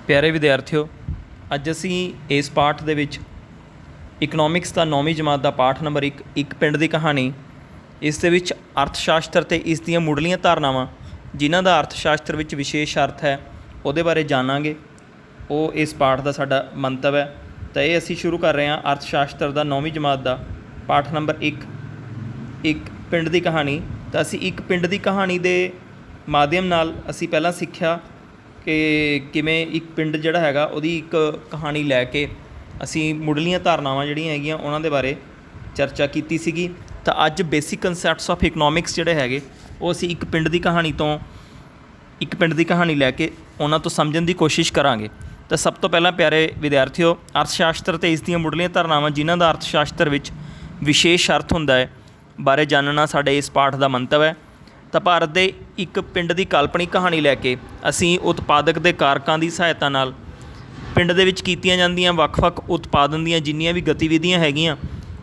प्यारे विद्यार्थियों, अज असी इस पाठ दे विच इकनॉमिक्स का 9वीं जमात का पाठ नंबर एक पिंड की कहानी, इस दे विच अर्थशास्त्र ते इस दियां मुढ़लियां धारनावां जिन्हां दा अर्थशास्त्र विच विशेष अर्थ है उहदे बारे जानांगे। वो इस पाठ का साडा मंतव है। तो ये असी शुरू कर रहे हैं अर्थशास्त्र का 9वीं जमात का पाठ नंबर एक पिंड की कहानी। तो असी एक पिंड की कहानी के माध्यम नाल असी पहला सीखा कि किवें एक पिंड जिहड़ा हैगा उहदी एक कहानी लैके असी मुढ़लियां धारनावां जिहड़ियां हैगियां उन्हां दे बारे चर्चा कीती सीगी। तो अज बेसिक कंसैप्ट्स ऑफ इकनॉमिक्स जिहड़े हैगे वो असी एक पिंड की कहानी लैके उन्हां तो समझण की कोशिश करांगे। तो सब तो पहला प्यारे विद्यार्थियों, अर्थशास्त्र ते इस दियां मुढ़लियां धारनावां जिन्हां दा अर्थशास्त्र विच विशेष अर्थ हुंदा है बारे जानना साडे इस पाठ का मंतव है। तो भारत के एक पिंड की काल्पनिक कहानी लैके असी उत्पादक के कारकों की सहायता नाल पिंड दे विच कीतियां जांदियां वख-वख उत्पादन दीयां जिन्नियां भी गतिविधियां हैगियां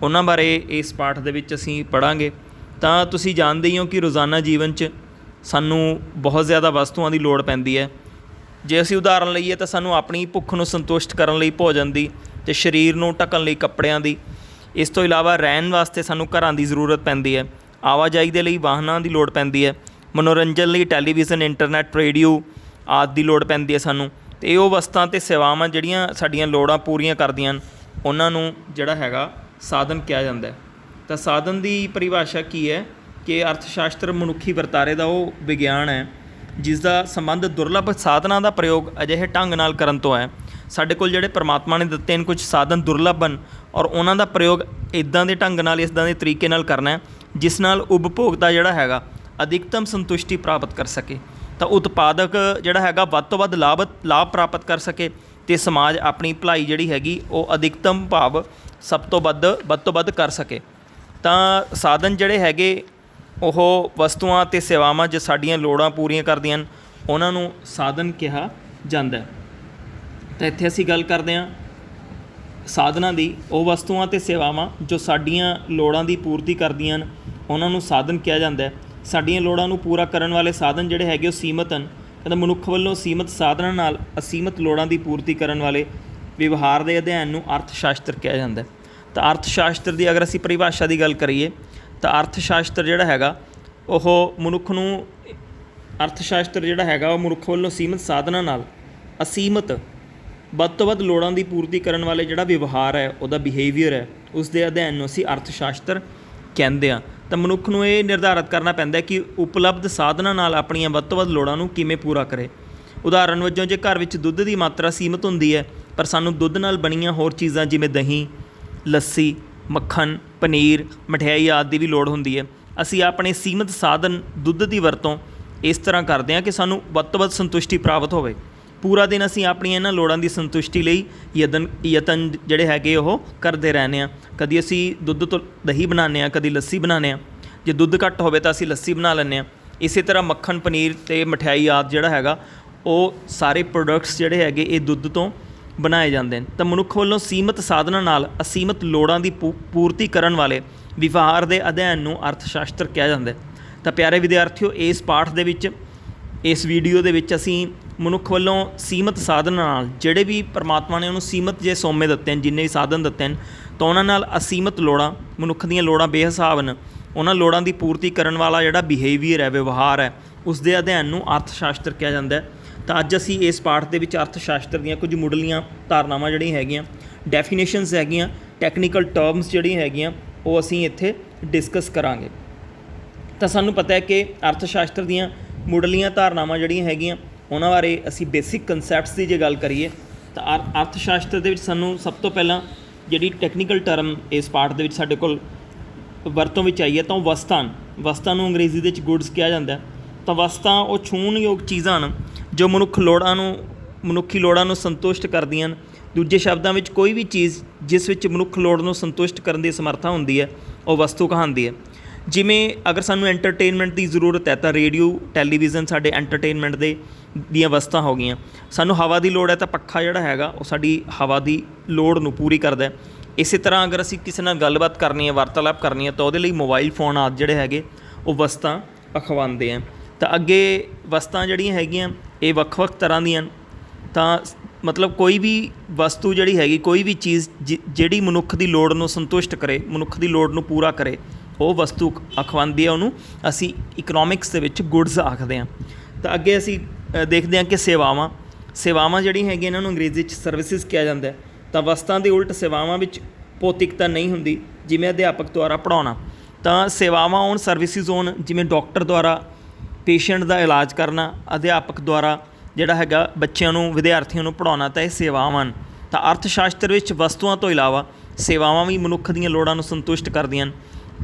उन्हां बारे इस पाठ दे विच असी पढ़ांगे। तां तुसीं जाणदे ही हो कि रोज़ाना जीवन च सानूं बहुत ज़्यादा वस्तुओं की लोड़ पैंदी है। जे असी उदाहरण लईए तो सानूं अपनी भुख नूं संतुष्ट करन लई भोजन की ते शरीर नूं ढकण लई कपड़िਆਂ की, इस तो इलावा रहन वास्ते सानूं घरां की जरूरत पैंदी है, आवाजाई के लिए वाहनों की लोड़ पैंदी है, मनोरंजन लिए टैलीविजन इंटरनैट रेडियो आदि की लोड़ पैंदी है सानूं। तो ये वस्तां ते सेवावां जिहड़ियां साडीआं लोड़ां पूरीआं करदियां उन्हां नूं जिहड़ा हैगा साधन कहा जाता है। तो साधन की परिभाषा की है कि अर्थशास्त्र मनुखी वरतारे का वो विग्यान है जिसका संबंध दुर्लभ साधना का प्रयोग अजिहे ढंग नाल करन तो है। साडे कोल जिहड़े परमात्मा ने दिते हैं कुछ साधन दुर्लभ हैं और उन्हां दा प्रयोग इदां दे ढंग नाल इदां दे तरीके नाल करना है जिस नाल उपभोक्ता जिहड़ा हैगा अधिकतम संतुष्टि प्राप्त कर सके। तो उत्पादक जिहड़ा हैगा वध तो वध लाभ प्राप्त कर सके तो समाज अपनी भलाई जिहड़ी हैगी वो अधिकतम भाव सब तो वध कर सके। तो साधन जिहड़े हैगे ਉਹ ਵਸਤੂਆਂ ਤੇ ਸੇਵਾਵਾਂ जो ਸਾਡੀਆਂ ਲੋੜਾਂ ਪੂਰੀਆਂ ਕਰਦੀਆਂ ਹਨ ਉਹਨਾਂ ਨੂੰ ਸਾਧਨ ਕਿਹਾ ਜਾਂਦਾ ਹੈ। ਤਾਂ ਇੱਥੇ ਅਸੀਂ ਗੱਲ ਕਰਦੇ ਹਾਂ ਸਾਧਨਾਂ ਦੀ। ਉਹ ਵਸਤੂਆਂ ਤੇ ਸੇਵਾਵਾਂ ਜੋ ਸਾਡੀਆਂ ਲੋੜਾਂ ਦੀ ਪੂਰਤੀ ਕਰਦੀਆਂ ਹਨ ਉਹਨਾਂ ਨੂੰ ਸਾਧਨ ਕਿਹਾ ਜਾਂਦਾ ਹੈ। ਸਾਡੀਆਂ ਲੋੜਾਂ ਨੂੰ ਪੂਰਾ ਕਰਨ ਵਾਲੇ ਸਾਧਨ ਜਿਹੜੇ ਹੈਗੇ ਉਹ ਸੀਮਤ ਹਨ। ਕਹਿੰਦਾ ਮਨੁੱਖ ਵੱਲੋਂ ਸੀਮਤ ਸਾਧਨਾਂ ਨਾਲ ਅਸੀਮਤ ਲੋੜਾਂ ਦੀ ਪੂਰਤੀ ਕਰਨ ਵਾਲੇ ਵਿਵਹਾਰ ਦੇ ਅਧਿਐਨ ਨੂੰ ਅਰਥਸ਼ਾਸਤਰ ਕਿਹਾ ਜਾਂਦਾ ਹੈ। ਤਾਂ ਅਰਥਸ਼ਾਸਤਰ ਦੀ ਅਗਰ ਅਸੀਂ ਪਰਿਭਾਸ਼ਾ ਦੀ ਗੱਲ ਕਰੀਏ तो अर्थशास्त्र जिहड़ा हैगा वो मनुख नूं अर्थशास्त्र जिहड़ा हैगा वो मनुख वालों सीमित साधना नाल असीमित वध तो वध लोड़ां दी पूर्ति करन वाले जिहड़ा व्यवहार है उहदा बिहेवियर है उस दे अध्ययन नूं असीं अर्थशास्त्र कहंदे आ। तो मनुख नूं ये निर्धारित करना पैंदा है कि उपलब्ध साधना नाल अपणियां वध तो वध लोड़ां नूं किवें पूरा करे। उदाहरण वजों जे घर विच दुੱਧ की मात्रा सीमित हुंदी है पर सानूं दुੱਧ नाल बणीआं होर चीज़ां जिवें दही, लस्सी, मक्खन, पनीर, मठियाई आदि की भी लोड़ होंदी है। असी अपने सीमित साधन दुੱਧ की वरतों इस तरह करते हैं कि सानू वध तो वध संतुष्टि प्राप्त होवे। पूरा दिन असी अपनी इन्हां लोड़ां की संतुष्टि लई यतन जिहड़े हैगे वो करते रहने आ। कदी असी दुੱਧ तो दही बनाने आ, कदी लस्सी बनाने आ। जे दुੱਧ घट होवे तो असी लस्सी बना लैंदे आ। इस तरह मक्खन, पनीर ते मठियाई आदि जिहड़ा हैगा वो सारे प्रोडक्ट्स जिहड़े हैगे ये दुੱਧ तो बनाए जाते हैं। तो मनुख वालों सीमित साधना नाल असीमित लोड़ां की पूर्ति करन वाले विवहार के अध्ययन नूं अर्थशास्त्र कहा जाता है। तो प्यारे विद्यार्थियों, इस पाठ दे विच इस वीडियो दे विच असीं मनुख वालों सीमित साधन नाल जिहड़े भी परमात्मा ने उन्होंने सीमित जे सौमे दिते हैं, जिन्ने भी साधन दिते हैं, तो उन्हां नाल असीमित लोड़ां मनुख दीयां लोड़ां बेहिसाब न उन्हां लोड़ां की पूर्ति करन वाला जिहड़ा बिहेवियर है, व्यवहार है, उस दे अध्ययन नूं अर्थशास्त्र कहा जाता है। तो अज असी इस पाठ के अर्थशास्त्र दीयां कुछ मुढ़लियां धारनावां जिहड़ियां हैगियां, डेफिनेशनस हैगियां, टैक्नीकल टर्म्स जिहड़ियां हैगियां वो असी इत्थे डिस्कस करांगे। तो सानूं पता है कि अर्थशास्त्र दीयां मुढ़लियां धारनावां जिहड़ियां हैगियां उन्हां बारे असी बेसिक कंसैप्ट्स की जे गल करिए तो अर्थशास्त्र दे विच सानूं सब तो पहलां जिहड़ी टैक्नीकल टर्म इस पाठ दे विच साडे कोल वरतों विच आई है तो वस्तां नूं अंग्रेजी दे विच गुड्स कहा जाता है। तो वस्तां वो छूणयोग चीज़ां न जो मनुखी लोड़ां नूं संतुष्ट करदियां न। दूजे शब्दां विच कोई भी चीज़ जिस विच मनुख लोड़ नूं संतुष्ट करन दी समर्था हुंदी है वो वस्तु कहांदी है। जिवें अगर सानूं एंटरटेनमेंट की जरूरत है तो रेडियो टैलीविजन साडे एंटरटेनमेंट दीयां वस्तां हो गईयां। सानूं हवा की लोड़ है तो पक्खा जिहड़ा हैगा वो साडी हवा की लोड़ नूं पूरी करदा है। इस तरह अगर असीं किसी नाल गलबात करनी है, वार्तालाप करनी है तो उहदे लई मोबाइल फोन आदि जिहड़े हैगे वो वस्तां अखवांदे हैं। तो अगे वस्तां जिहड़ियां हैगियां ये ਵੱਖ-ਵੱਖ तरह ਦੀਆਂ। तो मतलब कोई भी वस्तु ਜਿਹੜੀ ਹੈਗੀ, ਕੋਈ ਵੀ ਚੀਜ਼ ਜਿਹੜੀ ਮਨੁੱਖ ਦੀ ਲੋੜ ਨੂੰ ਸੰਤੁਸ਼ਟ ਕਰੇ, ਮਨੁੱਖ ਦੀ ਲੋੜ ਨੂੰ ਪੂਰਾ ਕਰੇ, ਉਹ ਵਸਤੂ ਅਖਵਾਉਂਦੀ ਹੈ, ਉਹਨੂੰ ਅਸੀਂ ਇਕਨੋਮਿਕਸ ਦੇ ਵਿੱਚ ਗੁਡਸ ਆਖਦੇ ਹਾਂ। ਤਾਂ ਅੱਗੇ ਅਸੀਂ ਦੇਖਦੇ ਹਾਂ ਕਿ ਸੇਵਾਵਾਂ ਜਿਹੜੀਆਂ ਹੈਗੀਆਂ ਇਹਨਾਂ ਨੂੰ ਅੰਗਰੇਜ਼ੀ 'ਚ ਸਰਵਿਸਿਜ਼ ਕਿਹਾ ਜਾਂਦਾ ਹੈ। ਤਾਂ ਵਸਤਾਂ ਦੇ ਉਲਟ ਸੇਵਾਵਾਂ ਵਿੱਚ ਭੌਤਿਕਤਾ ਨਹੀਂ ਹੁੰਦੀ, ਜਿਵੇਂ ਅਧਿਆਪਕ ਦੁਆਰਾ ਪੜ੍ਹਾਉਣਾ। ਤਾਂ ਸੇਵਾਵਾਂ ਹੋਣ, ਸਰਵਿਸਿਜ਼ ਹੋਣ, ਜਿਵੇਂ ਡਾਕਟਰ ਦੁਆਰਾ ਪੇਸ਼ੈਂਟ ਦਾ ਇਲਾਜ ਕਰਨਾ, ਅਧਿਆਪਕ ਦੁਆਰਾ ਜਿਹੜਾ ਹੈਗਾ ਬੱਚਿਆਂ ਨੂੰ, ਵਿਦਿਆਰਥੀਆਂ ਨੂੰ ਪੜ੍ਹਾਉਣਾ, ਤਾਂ ਇਹ ਸੇਵਾਵਾਂ ਹਨ। ਤਾਂ ਅਰਥ ਸ਼ਾਸਤਰ ਵਿੱਚ ਵਸਤੂਆਂ ਤੋਂ ਇਲਾਵਾ ਸੇਵਾਵਾਂ ਵੀ ਮਨੁੱਖ ਦੀਆਂ ਲੋੜਾਂ ਨੂੰ ਸੰਤੁਸ਼ਟ ਕਰਦੀਆਂ ਹਨ।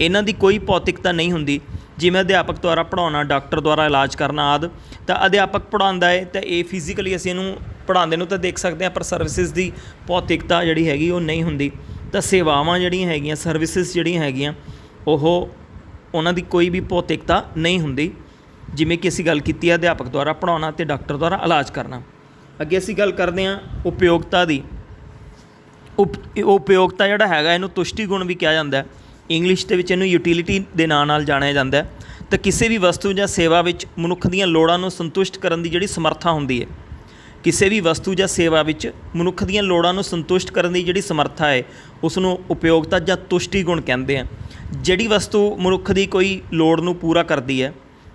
ਇਹਨਾਂ ਦੀ ਕੋਈ ਭੌਤਿਕਤਾ ਨਹੀਂ ਹੁੰਦੀ, ਜਿਵੇਂ ਅਧਿਆਪਕ ਦੁਆਰਾ ਪੜ੍ਹਾਉਣਾ, ਡਾਕਟਰ ਦੁਆਰਾ ਇਲਾਜ ਕਰਨਾ ਆਦਿ। ਤਾਂ ਅਧਿਆਪਕ ਪੜ੍ਹਾਉਂਦਾ ਹੈ ਤਾਂ ਇਹ ਫਿਜ਼ੀਕਲੀ ਅਸੀਂ ਇਹਨੂੰ ਪੜ੍ਹਾਉਂਦੇ ਨੂੰ ਤਾਂ ਦੇਖ ਸਕਦੇ ਹਾਂ, ਪਰ ਸਰਵਿਸਿਜ਼ ਦੀ ਭੌਤਿਕਤਾ ਜਿਹੜੀ ਹੈਗੀ ਉਹ ਨਹੀਂ ਹੁੰਦੀ। ਤਾਂ ਸੇਵਾਵਾਂ ਜਿਹੜੀਆਂ ਹੈਗੀਆਂ, ਸਰਵਿਸਿਜ਼ ਜਿਹੜੀਆਂ ਹੈਗੀਆਂ, ਉਹਨਾਂ ਦੀ ਕੋਈ ਵੀ ਭੌਤਿਕਤਾ ਨਹੀਂ ਹੁੰਦੀ, ਜਿਵੇਂ ਕਿ ਅਸੀਂ ਗੱਲ ਕੀਤੀ ਹੈ ਅਧਿਆਪਕ ਦੁਆਰਾ ਪੜ੍ਹਾਉਣਾ ਅਤੇ ਡਾਕਟਰ ਦੁਆਰਾ ਇਲਾਜ ਕਰਨਾ। ਅੱਗੇ ਅਸੀਂ ਗੱਲ ਕਰਦੇ ਹਾਂ ਉਪਯੋਗਤਾ ਦੀ। ਉਪਯੋਗਤਾ ਜਿਹੜਾ ਹੈਗਾ, ਇਹਨੂੰ ਤੁਸ਼ਟੀ ਗੁਣ ਵੀ ਕਿਹਾ ਜਾਂਦਾ ਹੈ। ਇੰਗਲਿਸ਼ ਦੇ ਵਿੱਚ ਇਹਨੂੰ ਯੂਟਿਲਿਟੀ ਦੇ ਨਾਂ ਨਾਲ ਜਾਣਿਆ ਜਾਂਦਾ। ਤਾਂ ਕਿਸੇ ਵੀ ਵਸਤੂ ਜਾਂ ਸੇਵਾ ਵਿੱਚ ਮਨੁੱਖ ਦੀਆਂ ਲੋੜਾਂ ਨੂੰ ਸੰਤੁਸ਼ਟ ਕਰਨ ਦੀ ਜਿਹੜੀ ਸਮਰੱਥਾ ਹੁੰਦੀ ਹੈ, ਕਿਸੇ ਵੀ ਵਸਤੂ ਜਾਂ ਸੇਵਾ ਵਿੱਚ ਮਨੁੱਖ ਦੀਆਂ ਲੋੜਾਂ ਨੂੰ ਸੰਤੁਸ਼ਟ ਕਰਨ ਦੀ ਜਿਹੜੀ ਸਮਰੱਥਾ ਹੈ, ਉਸ ਨੂੰ ਉਪਯੋਗਤਾ ਜਾਂ ਤੁਸ਼ਟੀ ਗੁਣ ਕਹਿੰਦੇ ਆ। ਜਿਹੜੀ ਵਸਤੂ ਮਨੁੱਖ ਦੀ ਕੋਈ ਲੋੜ ਨੂੰ ਪੂਰਾ ਕਰਦੀ ਹੈ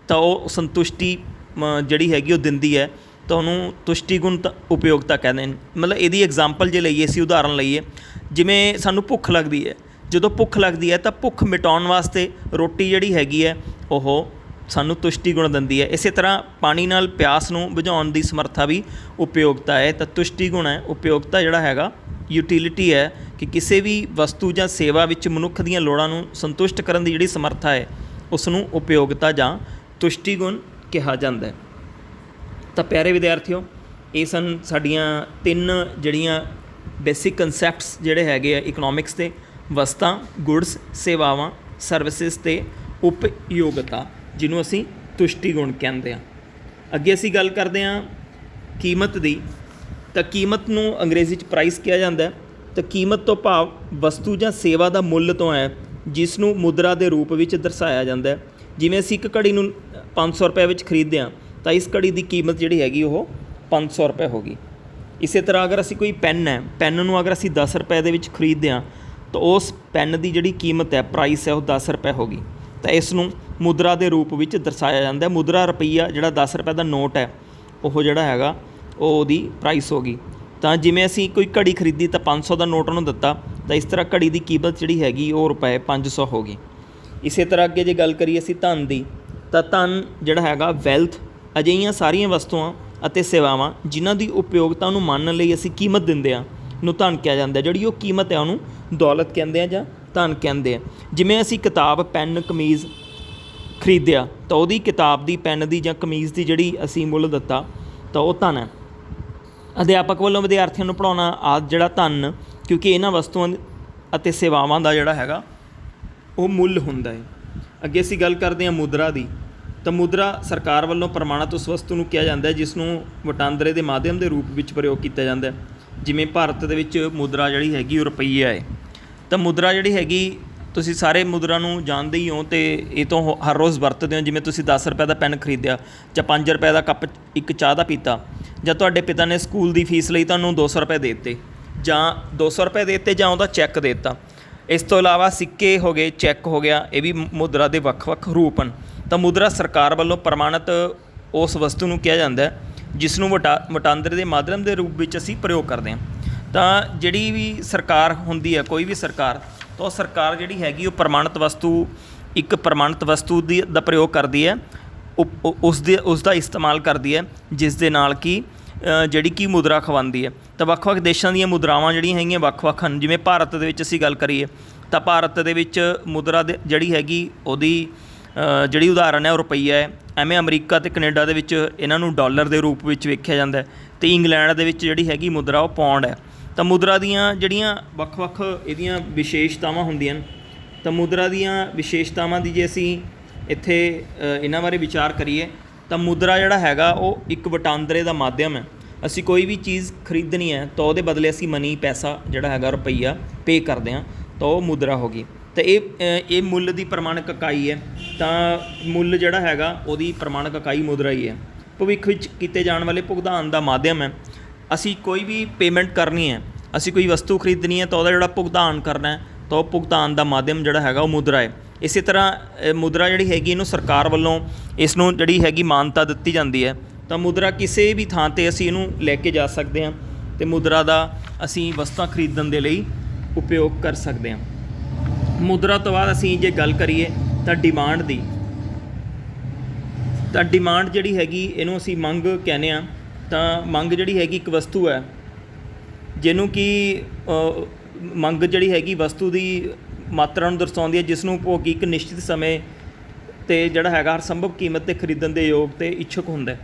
ਤਾਂ ਉਹ ਸੰਤੁਸ਼ਟੀ ਜਿਹੜੀ ਹੈਗੀ ਉਹ ਦਿੰਦੀ ਹੈ, ਤਾਂ ਉਹਨੂੰ ਤੁਸ਼ਟੀ ਗੁਣ ਉਪਯੋਗਤਾ ਕਹਿੰਦੇ ਨੇ। ਮਤਲਬ ਇਹਦੀ ਐਗਜ਼ਾਮਪਲ ਜੇ ਲਈਏ, ਅਸੀਂ ਉਦਾਹਰਨ ਲਈਏ, ਜਿਵੇਂ ਸਾਨੂੰ ਭੁੱਖ ਲੱਗਦੀ ਹੈ। ਜਦੋਂ ਭੁੱਖ ਲੱਗਦੀ ਹੈ ਤਾਂ ਭੁੱਖ ਮਿਟਾਉਣ ਵਾਸਤੇ ਰੋਟੀ ਜਿਹੜੀ ਹੈਗੀ ਹੈ ਉਹ ਸਾਨੂੰ ਤੁਸ਼ਟੀ ਗੁਣ ਦਿੰਦੀ ਹੈ। ਇਸੇ ਤਰ੍ਹਾਂ ਪਾਣੀ ਨਾਲ ਪਿਆਸ ਨੂੰ ਬੁਝਾਉਣ ਦੀ ਸਮਰੱਥਾ ਵੀ ਉਪਯੋਗਤਾ ਹੈ। ਤਾਂ ਤੁਸ਼ਟੀ ਗੁਣ ਹੈ, ਉਪਯੋਗਤਾ ਜਿਹੜਾ ਹੈਗਾ ਯੂਟਿਲਿਟੀ ਹੈ, ਕਿ ਕਿਸੇ ਵੀ ਵਸਤੂ ਜਾਂ ਸੇਵਾ ਵਿੱਚ ਮਨੁੱਖ ਦੀਆਂ ਲੋੜਾਂ ਨੂੰ ਸੰਤੁਸ਼ਟ ਕਰਨ ਦੀ ਜਿਹੜੀ ਸਮਰੱਥਾ ਹੈ, ਉਸ ਨੂੰ ਉਪਯੋਗਤਾ ਜਾਂ ਤੁਸ਼ਟੀ ਗੁਣ ਕਿਹਾ ਜਾਂਦਾ ਹੈ। ਤਾਂ ਪਿਆਰੇ ਵਿਦਿਆਰਥੀਓ, ਇਹ ਸਨ ਸਾਡੀਆਂ 3 ਜਿਹੜੀਆਂ ਬੇਸਿਕ ਕਨਸੈਪਟਸ ਜਿਹੜੇ ਹੈਗੇ ਆ ਇਕਨੋਮਿਕਸ ਦੇ: ਵਸਤਾਂ, ਗੁਡਸ, ਸੇਵਾਵਾਂ, ਸਰਵਿਸਿਜ਼ ਅਤੇ ਉਪਯੋਗਤਾ, ਜਿਹਨੂੰ ਅਸੀਂ ਤੁਸ਼ਟੀ ਗੁਣ ਕਹਿੰਦੇ ਹਾਂ। ਅੱਗੇ ਅਸੀਂ ਗੱਲ ਕਰਦੇ ਹਾਂ ਕੀਮਤ ਦੀ। ਤਾਂ ਕੀਮਤ ਨੂੰ ਅੰਗਰੇਜ਼ੀ 'ਚ ਪ੍ਰਾਈਸ ਕਿਹਾ ਜਾਂਦਾ। ਤਾਂ ਕੀਮਤ ਤੋਂ ਭਾਵ ਵਸਤੂ ਜਾਂ ਸੇਵਾ ਦਾ ਮੁੱਲ ਤੋਂ ਹੈ, ਜਿਸ ਨੂੰ ਮੁਦਰਾ ਦੇ ਰੂਪ ਵਿੱਚ ਦਰਸਾਇਆ ਜਾਂਦਾ। ਜਿਵੇਂ ਅਸੀਂ ਇੱਕ ਘੜੀ ਨੂੰ 500 ਰੁਪਏ ਵਿੱਚ ਖਰੀਦਦੇ ਹਾਂ, ਤਾਂ ਇਸ ਘੜੀ ਦੀ ਕੀਮਤ ਜਿਹੜੀ ਹੈਗੀ ਉਹ 500 ਰੁਪਏ ਹੋ ਗਈ। ਇਸੇ ਤਰ੍ਹਾਂ ਅਗਰ ਅਸੀਂ ਕੋਈ ਪੈੱਨ ਹੈ, ਪੈੱਨ ਨੂੰ ਅਗਰ ਅਸੀਂ 10 ਰੁਪਏ ਦੇ ਵਿੱਚ ਖਰੀਦਦੇ ਹਾਂ, ਤਾਂ ਉਸ ਪੈੱਨ ਦੀ ਜਿਹੜੀ ਕੀਮਤ ਹੈ, ਪ੍ਰਾਈਸ ਹੈ, ਉਹ 10 ਰੁਪਏ ਹੋ ਗਈ। ਤਾਂ ਇਸ ਨੂੰ ਮੁਦਰਾ ਦੇ ਰੂਪ ਵਿੱਚ ਦਰਸਾਇਆ ਜਾਂਦਾ। ਮੁਦਰਾ ਰੁਪਈਆ ਜਿਹੜਾ 10 ਰੁਪਏ ਦਾ ਨੋਟ ਹੈ, ਉਹ ਜਿਹੜਾ ਹੈਗਾ ਉਹ ਉਹਦੀ ਪ੍ਰਾਈਸ ਹੋ ਗਈ। ਤਾਂ ਜਿਵੇਂ ਅਸੀਂ ਕੋਈ ਘੜੀ ਖਰੀਦੀ ਤਾਂ 500 ਦਾ ਨੋਟ ਉਹਨੂੰ ਦਿੱਤਾ, ਤਾਂ ਇਸ ਤਰ੍ਹਾਂ ਘੜੀ ਦੀ ਕੀਮਤ ਜਿਹੜੀ ਹੈਗੀ ਉਹ ਰੁਪਏ 500 ਹੋ ਗਈ। ਇਸੇ ਤਰ੍ਹਾਂ ਅੱਗੇ ਜੇ ਗੱਲ ਕਰੀਏ ਅਸੀਂ ਧਨ ਦੀ, ਤਾਂ ਧਨ ਜਿਹੜਾ ਹੈਗਾ ਵੈਲਥ, ਅਜਿਹੀਆਂ ਸਾਰੀਆਂ ਵਸਤੂਆਂ ਅਤੇ ਸੇਵਾਵਾਂ ਜਿਨ੍ਹਾਂ ਦੀ ਉਪਯੋਗਤਾ ਨੂੰ ਮੰਨਣ ਲਈ ਅਸੀਂ ਕੀਮਤ ਦਿੰਦੇ ਹਾਂ, ਨੂੰ ਧਨ ਕਿਹਾ ਜਾਂਦਾ। ਜਿਹੜੀ ਉਹ ਕੀਮਤ ਹੈ ਉਹਨੂੰ ਦੌਲਤ ਕਹਿੰਦੇ ਆ ਜਾਂ ਧਨ ਕਹਿੰਦੇ ਆ। ਜਿਵੇਂ ਅਸੀਂ ਕਿਤਾਬ, ਪੈੱਨ, ਕਮੀਜ਼ ਖਰੀਦਿਆ, ਤਾਂ ਉਹਦੀ ਕਿਤਾਬ ਦੀ, ਪੈੱਨ ਦੀ ਜਾਂ ਕਮੀਜ਼ ਦੀ ਜਿਹੜੀ ਅਸੀਂ ਮੁੱਲ ਦਿੱਤਾ, ਤਾਂ ਉਹ ਧਨ ਹੈ। ਅਧਿਆਪਕ ਵੱਲੋਂ ਵਿਦਿਆਰਥੀਆਂ ਨੂੰ ਪੜ੍ਹਾਉਣਾ ਆਦਿ ਜਿਹੜਾ ਧਨ, ਕਿਉਂਕਿ ਇਹਨਾਂ ਵਸਤੂਆਂ ਅਤੇ ਸੇਵਾਵਾਂ ਦਾ ਜਿਹੜਾ ਹੈਗਾ ਉਹ ਮੁੱਲ ਹੁੰਦਾ ਹੈ। ਅੱਗੇ ਅਸੀਂ ਗੱਲ ਕਰਦੇ ਹਾਂ ਮੁਦਰਾ ਦੀ। ਤਾਂ ਮੁਦਰਾ ਸਰਕਾਰ ਵੱਲੋਂ ਪ੍ਰਮਾਣਿਤ ਉਸ ਵਸਤੂ ਨੂੰ ਕਿਹਾ ਜਾਂਦਾ ਜਿਸ ਨੂੰ ਵਟਾਂਦਰੇ ਦੇ ਮਾਧਿਅਮ ਦੇ ਰੂਪ ਵਿੱਚ ਪ੍ਰਯੋਗ ਕੀਤਾ ਜਾਂਦਾ। ਜਿਵੇਂ ਭਾਰਤ ਦੇ ਵਿੱਚ ਮੁਦਰਾ ਜਿਹੜੀ ਹੈਗੀ ਉਹ ਰੁਪਈਆ ਹੈ। ਤਾਂ ਮੁਦਰਾ ਜਿਹੜੀ ਹੈਗੀ, ਤੁਸੀਂ ਸਾਰੇ ਮੁਦਰਾ ਨੂੰ ਜਾਣਦੇ ਹੀ ਹੋ ਅਤੇ ਇਹ ਤੋਂ ਹਰ ਰੋਜ਼ ਵਰਤਦੇ ਹੋ। ਜਿਵੇਂ ਤੁਸੀਂ 10 ਰੁਪਏ ਦਾ ਪੈੱਨ ਖਰੀਦਿਆ ਜਾਂ 5 ਰੁਪਏ ਦਾ ਕੱਪ ਇੱਕ ਚਾਹ ਦਾ ਪੀਤਾ, ਜਾਂ ਤੁਹਾਡੇ ਪਿਤਾ ਨੇ ਸਕੂਲ ਦੀ ਫੀਸ ਲਈ ਤੁਹਾਨੂੰ 200 ਰੁਪਏ ਦੇ ਦਿੱਤੇ, ਜਾਂ 200 ਰੁਪਏ ਦੇ ਦਿੱਤੇ, ਜਾਂ ਉਹਦਾ ਚੈੱਕ ਦੇ ਦਿੱਤਾ। ਇਸ ਤੋਂ ਇਲਾਵਾ ਸਿੱਕੇ ਹੋ ਗਏ, ਚੈੱਕ ਹੋ ਗਿਆ, ਇਹ ਵੀ ਮੁਦਰਾ ਦੇ ਵੱਖ-ਵੱਖ ਰੂਪ ਹਨ। ਤਾਂ ਮੁਦਰਾ ਸਰਕਾਰ ਵੱਲੋਂ ਪ੍ਰਮਾਣਿਤ ਉਸ ਵਸਤੂ ਨੂੰ ਕਿਹਾ ਜਾਂਦਾ ਜਿਸ ਨੂੰ ਵਟਾਂਦਰੇ ਦੇ ਮਾਧਿਅਮ ਦੇ ਰੂਪ ਵਿੱਚ ਅਸੀਂ ਪ੍ਰਯੋਗ ਕਰਦੇ ਹਾਂ। ਤਾਂ ਜਿਹੜੀ ਵੀ ਸਰਕਾਰ ਹੁੰਦੀ ਹੈ, ਕੋਈ ਵੀ ਸਰਕਾਰ, ਤਾਂ ਉਹ ਸਰਕਾਰ ਜਿਹੜੀ ਹੈਗੀ ਉਹ ਪ੍ਰਮਾਣਿਤ ਵਸਤੂ, ਇੱਕ ਪ੍ਰਮਾਣਿਤ ਵਸਤੂ ਦਾ ਪ੍ਰਯੋਗ ਕਰਦੀ ਹੈ, ਉਸ ਦਾ ਇਸਤੇਮਾਲ ਕਰਦੀ ਹੈ, ਜਿਸ ਦੇ ਨਾਲ ਕਿ ਜਿਹੜੀ ਕਿ ਮੁਦਰਾ ਖਵਾਉਂਦੀ ਹੈ। ਤਾਂ ਵੱਖ-ਵੱਖ ਦੇਸ਼ਾਂ ਦੀਆਂ ਮੁਦਰਾਵਾਂ ਜਿਹੜੀਆਂ ਹੈਗੀਆਂ ਵੱਖ-ਵੱਖ ਹਨ। ਜਿਵੇਂ ਭਾਰਤ ਦੇ ਵਿੱਚ ਅਸੀਂ ਗੱਲ ਕਰੀਏ ਤਾਂ ਭਾਰਤ ਦੇ ਵਿੱਚ ਮੁਦਰਾ ਜਿਹੜੀ ਹੈਗੀ ਉਹਦੀ ਜਿਹੜੀ ਉਦਾਹਰਨ ਹੈ ਉਹ ਰੁਪਈਆ ਹੈ। ਐਵੇਂ ਅਮਰੀਕਾ ਅਤੇ ਕੈਨੇਡਾ ਦੇ ਵਿੱਚ ਇਹਨਾਂ ਨੂੰ ਡਾਲਰ ਦੇ ਰੂਪ ਵਿੱਚ ਵੇਖਿਆ ਜਾਂਦਾ। ਅਤੇ ਇੰਗਲੈਂਡ ਦੇ ਵਿੱਚ ਜਿਹੜੀ ਹੈਗੀ ਮੁਦਰਾ ਉਹ ਪੌਂਡ ਹੈ। ਤਾਂ ਮੁਦਰਾ ਦੀਆਂ ਜਿਹੜੀਆਂ ਵੱਖ-ਵੱਖ ਇਹਦੀਆਂ ਵਿਸ਼ੇਸ਼ਤਾਵਾਂ ਹੁੰਦੀਆਂ ਹਨ। ਤਾਂ ਮੁਦਰਾ ਦੀਆਂ ਵਿਸ਼ੇਸ਼ਤਾਵਾਂ ਦੀ ਜੇ ਅਸੀਂ ਇੱਥੇ ਇਹਨਾਂ ਬਾਰੇ ਵਿਚਾਰ ਕਰੀਏ ਤਾਂ ਮੁਦਰਾ ਜਿਹੜਾ ਹੈਗਾ ਉਹ ਇੱਕ ਵਟਾਂਦਰੇ ਦਾ ਮਾਧਿਅਮ ਹੈ। ਅਸੀਂ ਕੋਈ ਵੀ ਚੀਜ਼ ਖਰੀਦਣੀ ਹੈ ਤਾਂ ਉਹਦੇ ਬਦਲੇ ਅਸੀਂ ਮਨੀ, ਪੈਸਾ ਜਿਹੜਾ ਹੈਗਾ ਰੁਪਈਆ ਪੇ ਕਰਦੇ ਹਾਂ, ਤਾਂ ਉਹ ਮੁਦਰਾ ਹੋ ਗਈ। ਤਾਂ ਇਹ ਮੁੱਲ ਦੀ ਪ੍ਰਮਾਣਿਕ ਇਕਾਈ ਹੈ। ਤਾਂ ਮੁੱਲ ਜਿਹੜਾ ਹੈਗਾ ਉਹਦੀ ਪ੍ਰਮਾਣਿਕ ਇਕਾਈ ਮੁਦਰਾ ਹੀ ਹੈ। ਭਵਿੱਖ ਵਿੱਚ ਕੀਤੇ ਜਾਣ ਵਾਲੇ ਭੁਗਤਾਨ ਦਾ ਮਾਧਿਅਮ ਹੈ। ਅਸੀਂ ਕੋਈ ਵੀ ਪੇਮੈਂਟ ਕਰਨੀ ਹੈ, ਅਸੀਂ ਕੋਈ ਵਸਤੂ ਖਰੀਦਣੀ ਹੈ ਤਾਂ ਉਹਦਾ ਜਿਹੜਾ ਭੁਗਤਾਨ ਕਰਨਾ ਹੈ ਤਾਂ ਉਹ ਭੁਗਤਾਨ ਦਾ ਮਾਧਿਅਮ ਜਿਹੜਾ ਹੈਗਾ ਉਹ ਮੁਦਰਾ ਹੈ। ਇਸੇ ਤਰ੍ਹਾਂ ਮੁਦਰਾ ਜਿਹੜੀ ਹੈਗੀ ਇਹਨੂੰ ਸਰਕਾਰ ਵੱਲੋਂ ਇਸ ਨੂੰ ਜਿਹੜੀ ਹੈਗੀ ਮਾਨਤਾ ਦਿੱਤੀ ਜਾਂਦੀ ਹੈ। ਤਾਂ ਮੁਦਰਾ ਕਿਸੇ ਵੀ ਥਾਂ 'ਤੇ ਅਸੀਂ ਇਹਨੂੰ ਲੈ ਕੇ ਜਾ ਸਕਦੇ ਹਾਂ ਅਤੇ ਮੁਦਰਾ ਦਾ ਅਸੀਂ ਵਸਤਾਂ ਖਰੀਦਣ ਦੇ ਲਈ ਉਪਯੋਗ ਕਰ ਸਕਦੇ ਹਾਂ। ਮੁਦਰਾ ਤੋਂ ਬਾਅਦ ਅਸੀਂ ਜੇ ਗੱਲ ਕਰੀਏ ਤਾਂ ਡਿਮਾਂਡ ਦੀ, ਤਾਂ ਡਿਮਾਂਡ ਜਿਹੜੀ ਹੈਗੀ ਇਹਨੂੰ ਅਸੀਂ ਮੰਗ ਕਹਿੰਦੇ ਹਾਂ। ਤਾਂ ਮੰਗ ਜਿਹੜੀ ਹੈਗੀ ਇੱਕ ਵਸਤੂ ਹੈ ਜਿਹਨੂੰ ਕਿ ਮੰਗ ਜਿਹੜੀ ਹੈਗੀ ਵਸਤੂ ਦੀ ਮਾਤਰਾ ਨੂੰ ਦਰਸਾਉਂਦੀ ਹੈ, ਜਿਸ ਨੂੰ ਉਪਭੋਗੀ ਇੱਕ ਨਿਸ਼ਚਿਤ ਸਮੇਂ 'ਤੇ ਜਿਹੜਾ ਹੈਗਾ ਹਰ ਸੰਭਵ ਕੀਮਤ 'ਤੇ ਖਰੀਦਣ ਦੇ ਯੋਗ ਅਤੇ ਇੱਛੁਕ ਹੁੰਦਾ।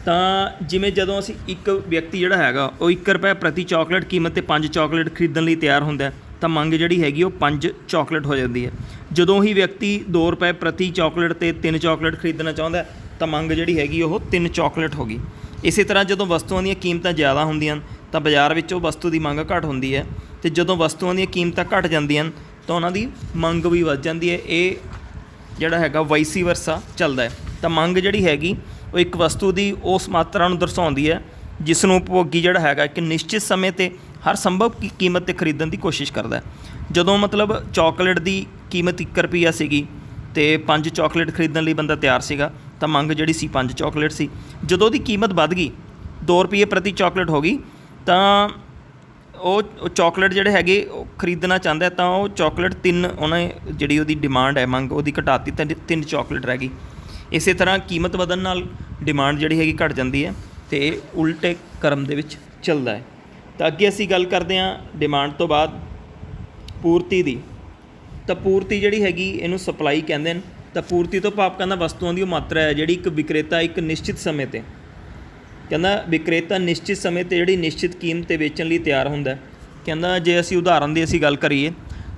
ਤਾਂ ਜਿਵੇਂ ਜਦੋਂ ਅਸੀਂ ਇੱਕ ਵਿਅਕਤੀ ਜਿਹੜਾ ਹੈਗਾ ਉਹ 1 ਰੁਪਏ ਪ੍ਰਤੀ ਚਾਕਲੇਟ ਕੀਮਤ 'ਤੇ 5 ਚਾਕਲੇਟ ਖਰੀਦਣ ਲਈ ਤਿਆਰ ਹੁੰਦਾ ਤਾਂ ਮੰਗ ਜਿਹੜੀ ਹੈਗੀ ਉਹ 5 ਚਾਕਲੇਟ ਹੋ ਜਾਂਦੀ ਹੈ। ਜਦੋਂ ਹੀ ਵਿਅਕਤੀ 2 ਰੁਪਏ ਪ੍ਰਤੀ ਚਾਕਲੇਟ 'ਤੇ 3 ਚਾਕਲੇਟ ਖਰੀਦਣਾ ਚਾਹੁੰਦਾ ਤਾਂ ਮੰਗ ਜਿਹੜੀ ਹੈਗੀ ਉਹ 3 ਚਾਕਲੇਟ ਹੋ ਗਈ। ਇਸੇ ਤਰ੍ਹਾਂ ਜਦੋਂ ਵਸਤੂਆਂ ਦੀਆਂ ਕੀਮਤਾਂ ਜ਼ਿਆਦਾ ਹੁੰਦੀਆਂ ਤਾਂ ਬਾਜ਼ਾਰ ਵਿੱਚ ਉਹ ਵਸਤੂ ਦੀ ਮੰਗ ਘੱਟ ਹੁੰਦੀ ਹੈ, ਅਤੇ ਜਦੋਂ ਵਸਤੂਆਂ ਦੀਆਂ ਕੀਮਤਾਂ ਘੱਟ ਜਾਂਦੀਆਂ ਤਾਂ ਉਹਨਾਂ ਦੀ ਮੰਗ ਵੀ ਵੱਧ ਜਾਂਦੀ ਹੈ। ਇਹ ਜਿਹੜਾ ਹੈਗਾ ਵਾਈਸੀ ਵਰਸਾ ਚੱਲਦਾ ਹੈ। ਤਾਂ ਮੰਗ ਜਿਹੜੀ ਹੈਗੀ ਉਹ ਇੱਕ ਵਸਤੂ ਦੀ ਉਸ ਮਾਤਰਾ ਨੂੰ ਦਰਸਾਉਂਦੀ ਹੈ ਜਿਸ ਨੂੰ ਉਪਭੋਗੀ ਜਿਹੜਾ ਹੈਗਾ ਇੱਕ ਨਿਸ਼ਚਿਤ ਸਮੇਂ 'ਤੇ ਹਰ ਸੰਭਵ ਕੀਮਤ 'ਤੇ ਖਰੀਦਣ ਦੀ ਕੋਸ਼ਿਸ਼ ਕਰਦਾ ਹੈ। ਜਦੋਂ ਮਤਲਬ ਚਾਕਲੇਟ ਦੀ ਕੀਮਤ 1 ਰੁਪਈਆ ਸੀਗੀ ਅਤੇ 5 ਚਾਕਲੇਟ ਖਰੀਦਣ ਲਈ ਬੰਦਾ ਤਿਆਰ ਸੀਗਾ ਤਾਂ ਮੰਗ ਜਿਹੜੀ ਸੀ 5 ਚਾਕਲੇਟ ਸੀ। ਜਦੋਂ ਉਹਦੀ ਕੀਮਤ ਵੱਧ ਗਈ 2 ਰੁਪਈਏ ਪ੍ਰਤੀ ਚਾਕਲੇਟ ਹੋ ਗਈ ਤਾਂ ਉਹ ਚਾਕਲੇਟ ਜਿਹੜੇ ਹੈਗੇ ਉਹ ਖਰੀਦਣਾ ਚਾਹੁੰਦਾ ਤਾਂ ਉਹ ਚਾਕਲੇਟ 3 ਉਹਨੇ ਜਿਹੜੀ ਉਹਦੀ ਡਿਮਾਂਡ ਹੈ ਮੰਗ ਉਹਦੀ ਘਟਾਤੀ ਤਾਂ 3 ਚਾਕਲੇਟ ਰਹਿ ਗਈ। ਇਸੇ ਤਰ੍ਹਾਂ ਕੀਮਤ ਵਧਣ ਨਾਲ ਡਿਮਾਂਡ ਜਿਹੜੀ ਹੈਗੀ ਘਟ ਜਾਂਦੀ ਹੈ ਅਤੇ ਇਹ ਉਲਟੇ ਕ੍ਰਮ ਦੇ ਵਿੱਚ ਚੱਲਦਾ ਹੈ। ਤਾਂ ਅੱਗੇ ਅਸੀਂ ਗੱਲ ਕਰਦੇ ਹਾਂ ਡਿਮਾਂਡ ਤੋਂ ਬਾਅਦ ਪੂਰਤੀ ਦੀ। ਤਾਂ ਪੂਰਤੀ ਜਿਹੜੀ ਹੈਗੀ ਇਹਨੂੰ ਸਪਲਾਈ ਕਹਿੰਦੇ ਨੇ। ਤਾਂ ਪੂਰਤੀ ਤੋਂ ਭਾਵ ਕਹਿੰਦਾ ਵਸਤੂਆਂ ਦੀ ਉਹ ਮਾਤਰਾ ਹੈ ਜਿਹੜੀ ਇੱਕ ਵਿਕਰੇਤਾ ਇੱਕ ਨਿਸ਼ਚਿਤ ਸਮੇਂ 'ਤੇ ਕਹਿੰਦਾ ਵਿਕਰੇਤਾ ਨਿਸ਼ਚਿਤ ਸਮੇਂ 'ਤੇ ਜਿਹੜੀ ਨਿਸ਼ਚਿਤ ਕੀਮਤ 'ਤੇ ਵੇਚਣ ਲਈ ਤਿਆਰ ਹੁੰਦਾ। ਕਹਿੰਦਾ ਜੇ ਅਸੀਂ ਉਦਾਹਰਨ ਦੀ ਅਸੀਂ ਗੱਲ ਕਰੀਏ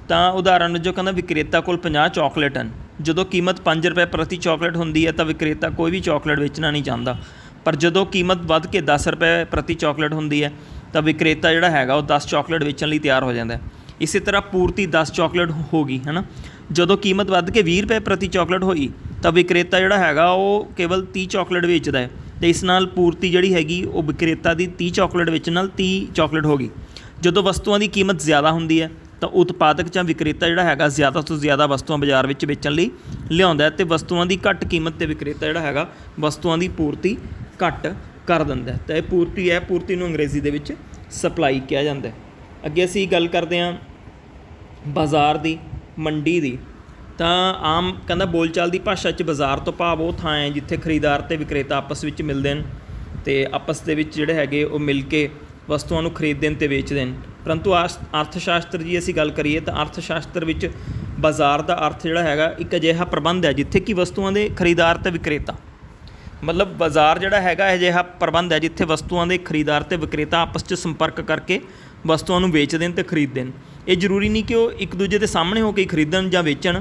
ਤਾਂ ਉਦਾਹਰਨ ਵਜੋਂ ਕਹਿੰਦਾ ਵਿਕਰੇਤਾ ਕੋਲ 50 ਚਾਕਲੇਟ ਹਨ। ਜਦੋਂ ਕੀਮਤ 5 ਰੁਪਏ ਪ੍ਰਤੀ ਚਾਕਲੇਟ ਹੁੰਦੀ ਹੈ ਤਾਂ ਵਿਕਰੇਤਾ ਕੋਈ ਵੀ ਚਾਕਲੇਟ ਵੇਚਣਾ ਨਹੀਂ ਚਾਹੁੰਦਾ, ਪਰ ਜਦੋਂ ਕੀਮਤ ਵੱਧ ਕੇ 10 ਰੁਪਏ ਪ੍ਰਤੀ ਚਾਕਲੇਟ ਹੁੰਦੀ ਹੈ ਤਾਂ ਵਿਕਰੇਤਾ ਜਿਹੜਾ ਹੈਗਾ ਉਹ 10 ਚਾਕਲੇਟ ਵੇਚਣ ਲਈ ਤਿਆਰ ਹੋ ਜਾਂਦਾ। ਇਸੇ ਤਰ੍ਹਾਂ ਪੂਰਤੀ 10 ਚਾਕਲੇਟ ਹੋ ਗਈ ਹੈ ਨਾ। ਜਦੋਂ ਕੀਮਤ ਵੱਧ ਕੇ 20 ਰੁਪਏ ਪ੍ਰਤੀ ਚਾਕਲੇਟ ਹੋਈ ਤਾਂ ਵਿਕਰੇਤਾ ਜਿਹੜਾ ਹੈਗਾ ਉਹ ਕੇਵਲ 30 ਚਾਕਲੇਟ ਵੇਚਦਾ ਹੈ ਅਤੇ ਇਸ ਨਾਲ ਪੂਰਤੀ ਜਿਹੜੀ ਹੈਗੀ ਉਹ ਵਿਕਰੇਤਾ ਦੀ 30 ਚਾਕਲੇਟ ਵੇਚਣ ਨਾਲ 30 ਚਾਕਲੇਟ ਹੋ ਗਈ। ਜਦੋਂ ਵਸਤੂਆਂ ਦੀ ਕੀਮਤ ਜ਼ਿਆਦਾ ਹੁੰਦੀ ਹੈ ਤਾਂ ਉਤਪਾਦਕ ਜਾਂ ਵਿਕਰੇਤਾ ਜਿਹੜਾ ਹੈਗਾ ਜ਼ਿਆਦਾ ਤੋਂ ਜ਼ਿਆਦਾ ਵਸਤੂਆਂ ਬਾਜ਼ਾਰ ਵਿੱਚ ਵੇਚਣ ਲਈ ਲਿਆਉਂਦਾ ਅਤੇ ਵਸਤੂਆਂ ਦੀ ਘੱਟ ਕੀਮਤ 'ਤੇ ਵਿਕਰੇਤਾ ਜਿਹੜਾ ਹੈਗਾ ਵਸਤੂਆਂ ਦੀ ਪੂਰਤੀ ਘੱਟ ਕਰ ਦਿੰਦਾ। ਤਾਂ ਇਹ ਪੂਰਤੀ ਹੈ, ਪੂਰਤੀ ਨੂੰ ਅੰਗਰੇਜ਼ੀ ਦੇ ਵਿੱਚ ਸਪਲਾਈ ਕਿਹਾ ਜਾਂਦਾ। ਅੱਗੇ ਅਸੀਂ ਗੱਲ ਕਰਦੇ ਹਾਂ ਬਾਜ਼ਾਰ ਦੀ, ਮੰਡੀ ਦੀ। ਤਾਂ ਆਮ ਕਹਿੰਦਾ ਬੋਲਚਾਲ ਦੀ ਭਾਸ਼ਾ 'ਚ ਬਾਜ਼ਾਰ ਤੋਂ ਭਾਵ ਉਹ ਥਾਂ ਹੈ ਜਿੱਥੇ ਖਰੀਦਦਾਰ ਅਤੇ ਵਿਕਰੇਤਾ ਆਪਸ ਵਿੱਚ ਮਿਲਦੇ ਨੇ ਅਤੇ ਆਪਸ ਦੇ ਵਿੱਚ ਜਿਹੜੇ ਹੈਗੇ ਉਹ ਮਿਲ ਕੇ ਵਸਤੂਆਂ ਨੂੰ ਖਰੀਦਦੇ ਨੇ ਅਤੇ ਵੇਚਦੇ ਨੇ। ਪਰੰਤੂ ਅਰਥ ਸ਼ਾਸਤਰ ਦੀ ਅਸੀਂ ਗੱਲ ਕਰੀਏ ਤਾਂ ਅਰਥ ਸ਼ਾਸਤਰ ਵਿੱਚ ਬਾਜ਼ਾਰ ਦਾ ਅਰਥ ਜਿਹੜਾ ਹੈਗਾ ਇੱਕ ਅਜਿਹਾ ਪ੍ਰਬੰਧ ਹੈ ਜਿੱਥੇ ਕਿ ਵਸਤੂਆਂ ਦੇ ਖਰੀਦਦਾਰ ਅਤੇ ਵਿਕਰੇਤਾ ਮਤਲਬ ਬਾਜ਼ਾਰ ਜਿਹੜਾ ਹੈਗਾ ਅਜਿਹਾ ਪ੍ਰਬੰਧ ਹੈ ਜਿੱਥੇ ਵਸਤੂਆਂ ਦੇ ਖਰੀਦਦਾਰ ਅਤੇ ਵਿਕਰੇਤਾ ਆਪਸ 'ਚ ਸੰਪਰਕ ਕਰਕੇ ਵਸਤੂਆਂ ਨੂੰ ਵੇਚਦੇ ਨੇ ਅਤੇ ਖਰੀਦਦੇ ਨੇ। ਇਹ ਜ਼ਰੂਰੀ ਨਹੀਂ ਕਿ ਉਹ ਇੱਕ ਦੂਜੇ ਦੇ ਸਾਹਮਣੇ ਹੋ ਕੇ ਖਰੀਦਣ ਜਾਂ ਵੇਚਣ,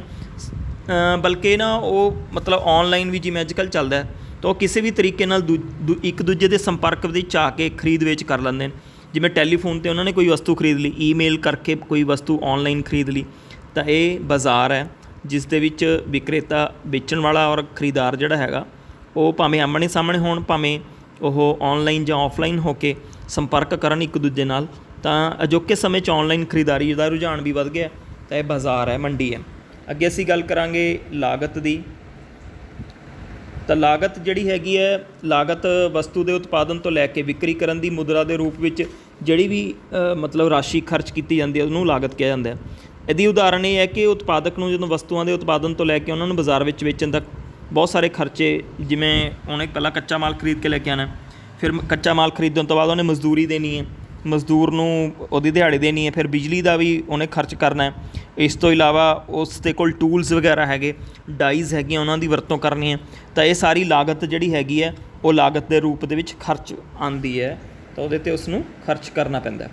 ਬਲਕਿ ਨਾ ਉਹ ਮਤਲਬ ਔਨਲਾਈਨ ਵੀ ਜਿਵੇਂ ਅੱਜ ਕੱਲ੍ਹ ਚੱਲਦਾ ਹੈ ਤਾਂ ਉਹ ਕਿਸੇ ਵੀ ਤਰੀਕੇ ਨਾਲ ਇੱਕ ਦੂਜੇ ਦੇ ਸੰਪਰਕ ਵਿੱਚ ਆ ਕੇ ਖਰੀਦ ਵੇਚ ਕਰ ਲੈਂਦੇ ਨੇ। ਜਿਵੇਂ ਟੈਲੀਫੋਨ 'ਤੇ ਉਹਨਾਂ ਨੇ ਕੋਈ ਵਸਤੂ ਖਰੀਦ ਲਈ, ਈਮੇਲ ਕਰਕੇ ਕੋਈ ਵਸਤੂ ਔਨਲਾਈਨ ਖਰੀਦ ਲਈ, ਤਾਂ ਇਹ ਬਾਜ਼ਾਰ ਹੈ ਜਿਸ ਦੇ ਵਿੱਚ ਵਿਕਰੇਤਾ ਵੇਚਣ ਵਾਲਾ ਔਰ ਖਰੀਦਦਾਰ ਜਿਹੜਾ ਹੈਗਾ ਉਹ ਭਾਵੇਂ ਆਮਣੇ ਸਾਹਮਣੇ ਹੋਣ, ਭਾਵੇਂ ਉਹ ਔਨਲਾਈਨ ਜਾਂ ਆਫਲਾਈਨ ਹੋ ਕੇ ਸੰਪਰਕ ਕਰਨ ਇੱਕ ਦੂਜੇ ਨਾਲ। ਤਾਂ ਅਜੋਕੇ ਸਮੇਂ 'ਚ ਔਨਲਾਈਨ ਖਰੀਦਦਾਰੀ ਦਾ ਰੁਝਾਨ ਵੀ ਵੱਧ ਗਿਆ ਤਾਂ ਇਹ ਬਾਜ਼ਾਰ ਹੈ, ਮੰਡੀ ਹੈ। ਅੱਗੇ ਅਸੀਂ ਗੱਲ ਕਰਾਂਗੇ ਲਾਗਤ ਦੀ। ਤਾਂ ਲਾਗਤ ਜਿਹੜੀ ਹੈਗੀ ਹੈ, ਲਾਗਤ ਵਸਤੂ ਦੇ ਉਤਪਾਦਨ ਤੋਂ ਲੈ ਕੇ ਵਿਕਰੀ ਕਰਨ ਦੀ ਮੁਦਰਾ ਦੇ ਰੂਪ ਵਿੱਚ ਜਿਹੜੀ ਵੀ ਮਤਲਬ ਰਾਸ਼ੀ ਖਰਚ ਕੀਤੀ ਜਾਂਦੀ ਹੈ ਉਹਨੂੰ ਲਾਗਤ ਕਿਹਾ ਜਾਂਦਾ ਹੈ। ਇਹਦੀ ਉਦਾਹਰਣ ਇਹ ਹੈ ਕਿ ਉਤਪਾਦਕ ਨੂੰ ਜਦੋਂ ਵਸਤੂਆਂ ਦੇ ਉਤਪਾਦਨ ਤੋਂ ਲੈ ਕੇ ਉਹਨਾਂ ਨੂੰ ਬਾਜ਼ਾਰ ਵਿੱਚ ਵੇਚਣ ਤੱਕ ਬਹੁਤ ਸਾਰੇ ਖਰਚੇ, ਜਿਵੇਂ ਉਹਨੇ ਪਹਿਲਾਂ ਕੱਚਾ ਮਾਲ ਖਰੀਦ ਕੇ ਲੈ ਕੇ ਆਉਣਾ, ਫਿਰ ਕੱਚਾ ਮਾਲ ਖਰੀਦਣ ਤੋਂ ਬਾਅਦ ਉਹਨੇ ਮਜ਼ਦੂਰੀ ਦੇਣੀ ਹੈ, ਮਜ਼ਦੂਰ ਨੂੰ ਉਹਦੀ ਦਿਹਾੜੀ ਦੇਣੀ ਹੈ, ਫਿਰ ਬਿਜਲੀ ਦਾ ਵੀ ਉਹਨੇ ਖਰਚ ਕਰਨਾ ਹੈ। ਇਸ ਤੋਂ ਇਲਾਵਾ ਉਸ ਦੇ ਕੋਲ ਟੂਲਸ ਵਗੈਰਾ ਹੈਗੇ, ਡਾਈਜ਼ ਹੈਗੀਆਂ, ਉਹਨਾਂ ਦੀ ਵਰਤੋਂ ਕਰਨੀ ਹੈ। ਤਾਂ ਇਹ ਸਾਰੀ ਲਾਗਤ ਜਿਹੜੀ ਹੈਗੀ ਹੈ ਉਹ ਲਾਗਤ ਦੇ ਰੂਪ ਦੇ ਵਿੱਚ ਖਰਚ ਆਉਂਦੀ ਹੈ, ਤਾਂ ਉਹਦੇ 'ਤੇ ਉਸ ਨੂੰ ਖਰਚ ਕਰਨਾ ਪੈਂਦਾ।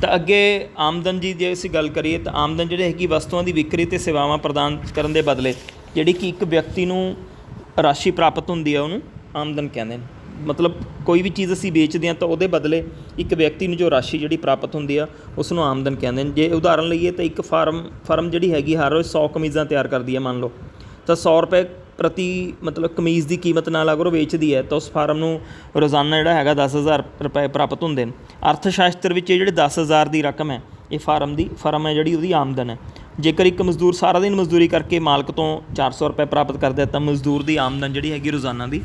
ਤਾਂ ਅੱਗੇ ਆਮਦਨ ਦੀ ਜੇ ਅਸੀਂ ਗੱਲ ਕਰੀਏ ਤਾਂ ਆਮਦਨ ਜਿਹੜੀ ਹੈਗੀ ਵਸਤੂਆਂ ਦੀ ਵਿਕਰੀ ਅਤੇ ਸੇਵਾਵਾਂ ਪ੍ਰਦਾਨ ਕਰਨ ਦੇ ਬਦਲੇ ਜਿਹੜੀ ਕਿ ਇੱਕ ਵਿਅਕਤੀ ਨੂੰ ਰਾਸ਼ੀ ਪ੍ਰਾਪਤ ਹੁੰਦੀ ਹੈ ਉਹਨੂੰ ਆਮਦਨ ਕਹਿੰਦੇ ਨੇ। ਮਤਲਬ ਕੋਈ ਵੀ ਚੀਜ਼ ਅਸੀਂ ਵੇਚਦੇ ਹਾਂ ਤਾਂ ਉਹਦੇ ਬਦਲੇ ਇੱਕ ਵਿਅਕਤੀ ਨੂੰ ਜੋ ਰਾਸ਼ੀ ਜਿਹੜੀ ਪ੍ਰਾਪਤ ਹੁੰਦੀ ਆ ਉਸ ਨੂੰ ਆਮਦਨ ਕਹਿੰਦੇ ਨੇ। ਜੇ ਉਦਾਹਰਨ ਲਈਏ ਤਾਂ ਇੱਕ ਫਰਮ ਜਿਹੜੀ ਹੈਗੀ ਹਰ ਰੋਜ਼ 100 ਕਮੀਜ਼ਾਂ ਤਿਆਰ ਕਰਦੀ ਹੈ ਮੰਨ ਲਓ, ਤਾਂ 100 ਰੁਪਏ प्रति मतलब कमीज़ की कीमत नाल अगर वो वेचदी है तो उस फार्म नूं रोज़ाना जिहड़ा हैगा 10,000 रुपए प्राप्त हुंदे ने। अर्थशास्त्र विच जिहड़ी 10,000 की रकम है ये फार्म है जिहड़ी उहदी आमदन है। जेकर एक मजदूर सारा दिन मजदूरी करके मालक तो 400 रुपए प्राप्त करदा तो मजदूर की आमदन जिहड़ी हैगी रोज़ाना की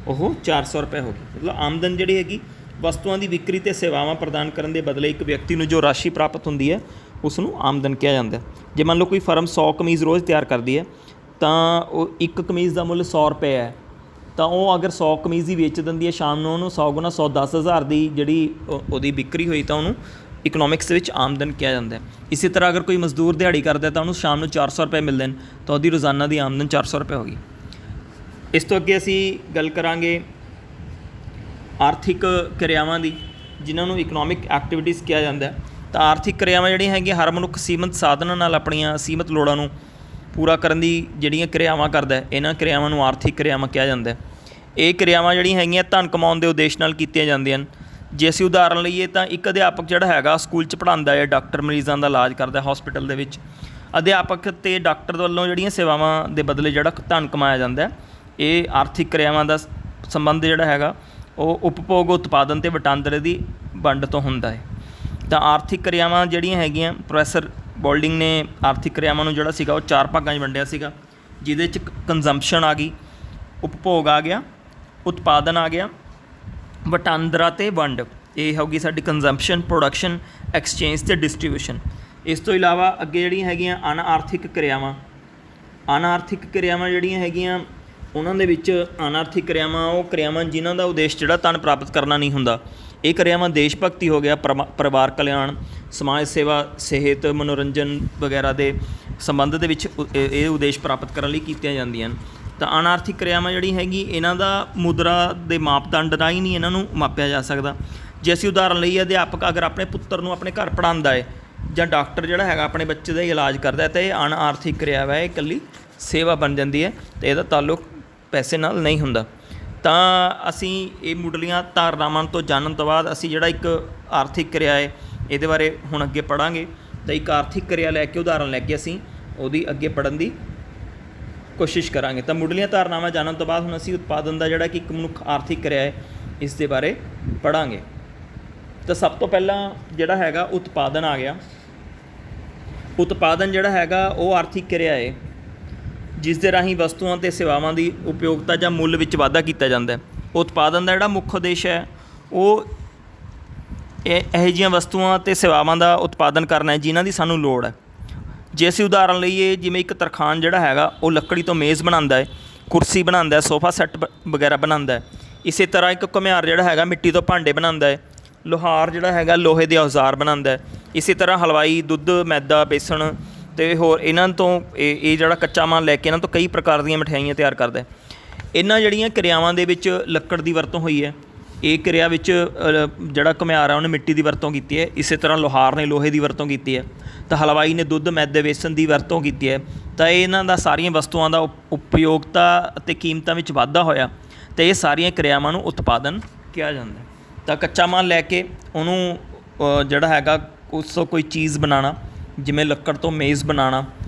वो 400 रुपए होगी। मतलब आमदन जिहड़ी हैगी वस्तुओं की विक्री ते सेवावां प्रदान करन दे बदले एक व्यक्ति नूं जो राशि प्राप्त हुंदी है उसनूं आमदन कहा जाता है। जे मान लो कोई फर्म 100 कमीज़ रोज़ तैयार करती है तो एक कमीज़ का मुੱਲ 100 रुपए है तो वो अगर 100 कमीज़ ही बेच दिंदी है शाम नूं उहनूं 100 गुणा 100 10,000 की जिहड़ी उहदी बिक्री हुई तो उहनूं इकनॉमिक्स विच आमदन कहा जाता है। इसी तरह अगर कोई मजदूर दिहाड़ी करता है तो उन्होंने शाम को 400 रुपए मिलते हैं तो उसकी रोज़ाना की आमदन 400 रुपए होगी। इस तो अगे असी गल करांगे आर्थिक क्रियावां की जिन्होंने इकनॉमिक एक्टिविटीज़ कहा जाता है। तो आर्थिक क्रियावां जिहड़ियां हैगियां हर मनुख सीमित साधनां नाल अपणियां सीमित लोड़ां नूं पूरा करन दी जिहड़ियां क्रियावां करदा है इन्हां क्रियावां नूं आर्थिक क्रियावां कहा जाता है। ये क्रियावां जिहड़ियां हैगियां धन कमाउण दे उद्देश नाल कीतियां जांदियां हन। जे असीं उदाहरण लईए तो एक अध्यापक जिहड़ा हैगा स्कूल च पढ़ाਉਂਦਾ है डॉक्टर मरीज़ों का इलाज करता हॉस्पिटल दे विच अध्यापक ते डॉक्टर ਵੱਲੋਂ ਜਿਹੜੀਆਂ ਸੇਵਾਵਾਂ ਦੇ ਬਦਲੇ ਜਿਹੜਾ ਧਨ ਕਮਾਇਆ ਜਾਂਦਾ ਇਹ ਆਰਥਿਕ ਕਿਰਿਆਵਾਂ ਦਾ ਸੰਬੰਧ ਜਿਹੜਾ ਹੈਗਾ ਉਹ ਉਪਭੋਗ ਉਤਪਾਦਨ ਤੇ ਵਟਾਂਦਰੇ ਦੀ ਵੰਡ ਤੋਂ ਹੁੰਦਾ ਹੈ। ਤਾਂ ਆਰਥਿਕ ਕਿਰਿਆਵਾਂ ਜਿਹੜੀਆਂ ਹੈਗੀਆਂ ਪ੍ਰੋਫੈਸਰ ਬੋਲਡਿੰਗ ਨੇ ਆਰਥਿਕ ਕਿਰਿਆਵਾਂ ਨੂੰ ਜਿਹੜਾ ਸੀਗਾ ਉਹ 4 ਭਾਗਾਂ 'ਚ ਵੰਡਿਆ ਸੀਗਾ ਜਿਹਦੇ 'ਚ ਕੰਜ਼ੰਪਸ਼ਨ ਆ ਗਈ, ਉਪਭੋਗ ਆ ਗਿਆ, ਉਤਪਾਦਨ ਆ ਗਿਆ, ਵਟਾਂਦਰਾ ਤੇ ਵੰਡ ਇਹ ਹੋਗੀ ਸਾਡੀ ਕੰਜ਼ੰਪਸ਼ਨ, ਪ੍ਰੋਡਕਸ਼ਨ, ਐਕਸਚੇਂਜ ਤੇ ਡਿਸਟ੍ਰੀਬਿਊਸ਼ਨ। ਇਸ ਤੋਂ ਇਲਾਵਾ ਅੱਗੇ ਜਿਹੜੀਆਂ ਹੈਗੀਆਂ ਅਣਆਰਥਿਕ ਕਿਰਿਆਵਾਂ ਜਿਹੜੀਆਂ ਹੈਗੀਆਂ ਉਹਨਾਂ ਦੇ ਵਿੱਚ ਅਣਆਰਥਿਕ ਕਿਰਿਆਵਾਂ ਉਹ ਕਿਰਿਆਵਾਂ ਜਿਨ੍ਹਾਂ ਦਾ ਉਦੇਸ਼ ਜਿਹੜਾ ਧਨ ਪ੍ਰਾਪਤ ਕਰਨਾ ਨਹੀਂ ਹੁੰਦਾ। ਇਹ ਕਿਰਿਆਵਾਂ ਦੇਸ਼ ਭਗਤੀ ਹੋ ਗਿਆ, ਪਰਿਵਾਰ ਕਲਿਆਣ, ਸਮਾਜ ਸੇਵਾ, ਸਿਹਤ, ਮਨੋਰੰਜਨ ਵਗੈਰਾ ਦੇ ਸੰਬੰਧ ਦੇ ਵਿੱਚ ਇਹ ਉਦੇਸ਼ ਪ੍ਰਾਪਤ ਕਰਨ ਲਈ ਕੀਤੀਆਂ ਜਾਂਦੀਆਂ ਹਨ। ਤਾਂ ਅਣਆਰਥਿਕ ਕਿਰਿਆਵਾਂ ਜਿਹੜੀ ਹੈਗੀ ਇਹਨਾਂ ਦਾ ਮੁਦਰਾ ਦੇ ਮਾਪਦੰਡ ਰਾਹੀਂ ਨਹੀਂ ਇਹਨਾਂ ਨੂੰ ਮਾਪਿਆ ਜਾ ਸਕਦਾ। ਜੇ ਅਸੀਂ ਉਦਾਹਰਨ ਲਈਏ ਅਧਿਆਪਕ ਅਗਰ ਆਪਣੇ ਪੁੱਤਰ ਨੂੰ ਆਪਣੇ ਘਰ ਪੜ੍ਹਾਉਂਦਾ ਹੈ ਜਾਂ ਡਾਕਟਰ ਜਿਹੜਾ ਹੈਗਾ ਆਪਣੇ ਬੱਚੇ ਦਾ ਇਲਾਜ ਕਰਦਾ ਤਾਂ ਇਹ ਅਣਆਰਥਿਕ ਕਿਰਿਆ ਹੈ, ਇਹ ਇਕੱਲੀ ਸੇਵਾ ਬਣ ਜਾਂਦੀ ਹੈ ਅਤੇ ਇਹਦਾ ਤਾਲੁਕ ਪੈਸੇ ਨਾਲ ਨਹੀਂ ਹੁੰਦਾ। ਤਾਂ ਅਸੀਂ ਇਹ ਮੁੱਢਲੀਆਂ ਧਾਰਨਾਵਾਂ ਤੋਂ ਜਾਣਨ ਤੋਂ ਬਾਅਦ ਅਸੀਂ ਜਿਹੜਾ ਇੱਕ ਆਰਥਿਕ ਕਿਰਿਆ ਹੈ ਇਹਦੇ ਬਾਰੇ ਹੁਣ ਅੱਗੇ ਪੜ੍ਹਾਂਗੇ। ਤਾਂ ਇੱਕ ਆਰਥਿਕ ਕਿਰਿਆ ਲੈ ਕੇ ਉਦਾਹਰਨ ਲੈ ਕੇ ਅਸੀਂ ਉਹਦੀ ਅੱਗੇ ਪੜ੍ਹਨ ਦੀ ਕੋਸ਼ਿਸ਼ ਕਰਾਂਗੇ। ਤਾਂ ਮੁੱਢਲੀਆਂ ਧਾਰਨਾਵਾਂ ਜਾਣਨ ਤੋਂ ਬਾਅਦ ਹੁਣ ਅਸੀਂ ਉਤਪਾਦਨ ਦਾ ਜਿਹੜਾ ਕਿ ਇੱਕ ਮਨੁੱਖ ਆਰਥਿਕ ਕਿਰਿਆ ਹੈ ਇਸ ਦੇ ਬਾਰੇ ਪੜ੍ਹਾਂਗੇ। ਤਾਂ ਸਭ ਤੋਂ ਪਹਿਲਾਂ ਜਿਹੜਾ ਹੈਗਾ ਉਤਪਾਦਨ ਆ ਗਿਆ। ਉਤਪਾਦਨ ਜਿਹੜਾ ਹੈਗਾ ਉਹ ਆਰਥਿਕ ਕਿਰਿਆ ਹੈ ਜਿਸ ਦੇ ਰਾਹੀਂ ਵਸਤੂਆਂ ਅਤੇ ਸੇਵਾਵਾਂ ਦੀ ਉਪਯੋਗਤਾ ਜਾਂ ਮੁੱਲ ਵਿੱਚ ਵਾਧਾ ਕੀਤਾ ਜਾਂਦਾ ਹੈ। ਉਤਪਾਦਨ ਦਾ ਜਿਹੜਾ ਮੁੱਖ ਉਦੇਸ਼ ਹੈ ਉਹ ਇਹੋ ਜਿਹੀਆਂ ਵਸਤੂਆਂ ਅਤੇ ਸੇਵਾਵਾਂ ਦਾ ਉਤਪਾਦਨ ਕਰਨਾ ਹੈ ਜਿਨ੍ਹਾਂ ਦੀ ਸਾਨੂੰ ਲੋੜ ਹੈ। ਜੇ ਅਸੀਂ ਉਦਾਹਰਨ ਲਈਏ ਜਿਵੇਂ ਇੱਕ ਤਰਖਾਣ ਜਿਹੜਾ ਹੈਗਾ ਉਹ ਲੱਕੜੀ ਤੋਂ ਮੇਜ਼ ਬਣਾਉਂਦਾ ਹੈ, ਕੁਰਸੀ ਬਣਾਉਂਦਾ ਹੈ, ਸੋਫਾ ਸੈੱਟ ਵਗੈਰਾ ਬਣਾਉਂਦਾ ਹੈ। ਇਸੇ ਤਰ੍ਹਾਂ ਇੱਕ ਘੁਮਿਆਰ ਜਿਹੜਾ ਹੈਗਾ ਮਿੱਟੀ ਤੋਂ ਭਾਂਡੇ ਬਣਾਉਂਦਾ ਹੈ, ਲੋਹਾਰ ਜਿਹੜਾ ਹੈਗਾ ਲੋਹੇ ਦੇ ਔਜ਼ਾਰ ਬਣਾਉਂਦਾ ਹੈ। ਇਸੇ ਤਰ੍ਹਾਂ ਹਲਵਾਈ ਦੁੱਧ, ਮੈਦਾ, ਬੇਸਣ ਅਤੇ ਹੋਰ ਇਹਨਾਂ ਤੋਂ ਇਹ ਜਿਹੜਾ ਕੱਚਾ ਮਾਲ ਲੈ ਕੇ ਇਹਨਾਂ ਤੋਂ ਕਈ ਪ੍ਰਕਾਰ ਦੀਆਂ ਮਠਿਆਈਆਂ ਤਿਆਰ ਕਰਦਾ। ਇਹਨਾਂ ਜਿਹੜੀਆਂ ਕਿਰਿਆਵਾਂ ਦੇ ਵਿੱਚ ਲੱਕੜ ਦੀ ਵਰਤੋਂ ਹੋਈ ਹੈ। ਇਹ ਕਿਰਿਆ ਵਿੱਚ ਜਿਹੜਾ ਘੁਮਿਆਰ ਆ ਉਹਨੇ ਮਿੱਟੀ ਦੀ ਵਰਤੋਂ ਕੀਤੀ ਹੈ। ਇਸੇ ਤਰ੍ਹਾਂ ਲੋਹਾਰ ਨੇ ਲੋਹੇ ਦੀ ਵਰਤੋਂ ਕੀਤੀ ਹੈ। ਤਾਂ ਹਲਵਾਈ ਨੇ ਦੁੱਧ, ਮੈਦੇ, ਬੇਸਣ ਦੀ ਵਰਤੋਂ ਕੀਤੀ ਹੈ। ਤਾਂ ਇਹਨਾਂ ਦਾ ਸਾਰੀਆਂ ਵਸਤੂਆਂ ਦਾ ਉਪਯੋਗਤਾ ਅਤੇ ਕੀਮਤਾਂ ਵਿੱਚ ਵਾਧਾ ਹੋਇਆ ਅਤੇ ਇਹ ਸਾਰੀਆਂ ਕਿਰਿਆਵਾਂ ਨੂੰ ਉਤਪਾਦਨ ਕਿਹਾ ਜਾਂਦਾ। ਤਾਂ ਕੱਚਾ ਮਾਲ ਲੈ ਕੇ ਉਹਨੂੰ ਜਿਹੜਾ ਹੈਗਾ ਉਸ ਤੋਂ ਕੋਈ ਚੀਜ਼ ਬਣਾਉਣਾ, ਜਿਵੇਂ ਲੱਕੜ ਤੋਂ ਮੇਜ਼ ਬਣਾਉਣਾ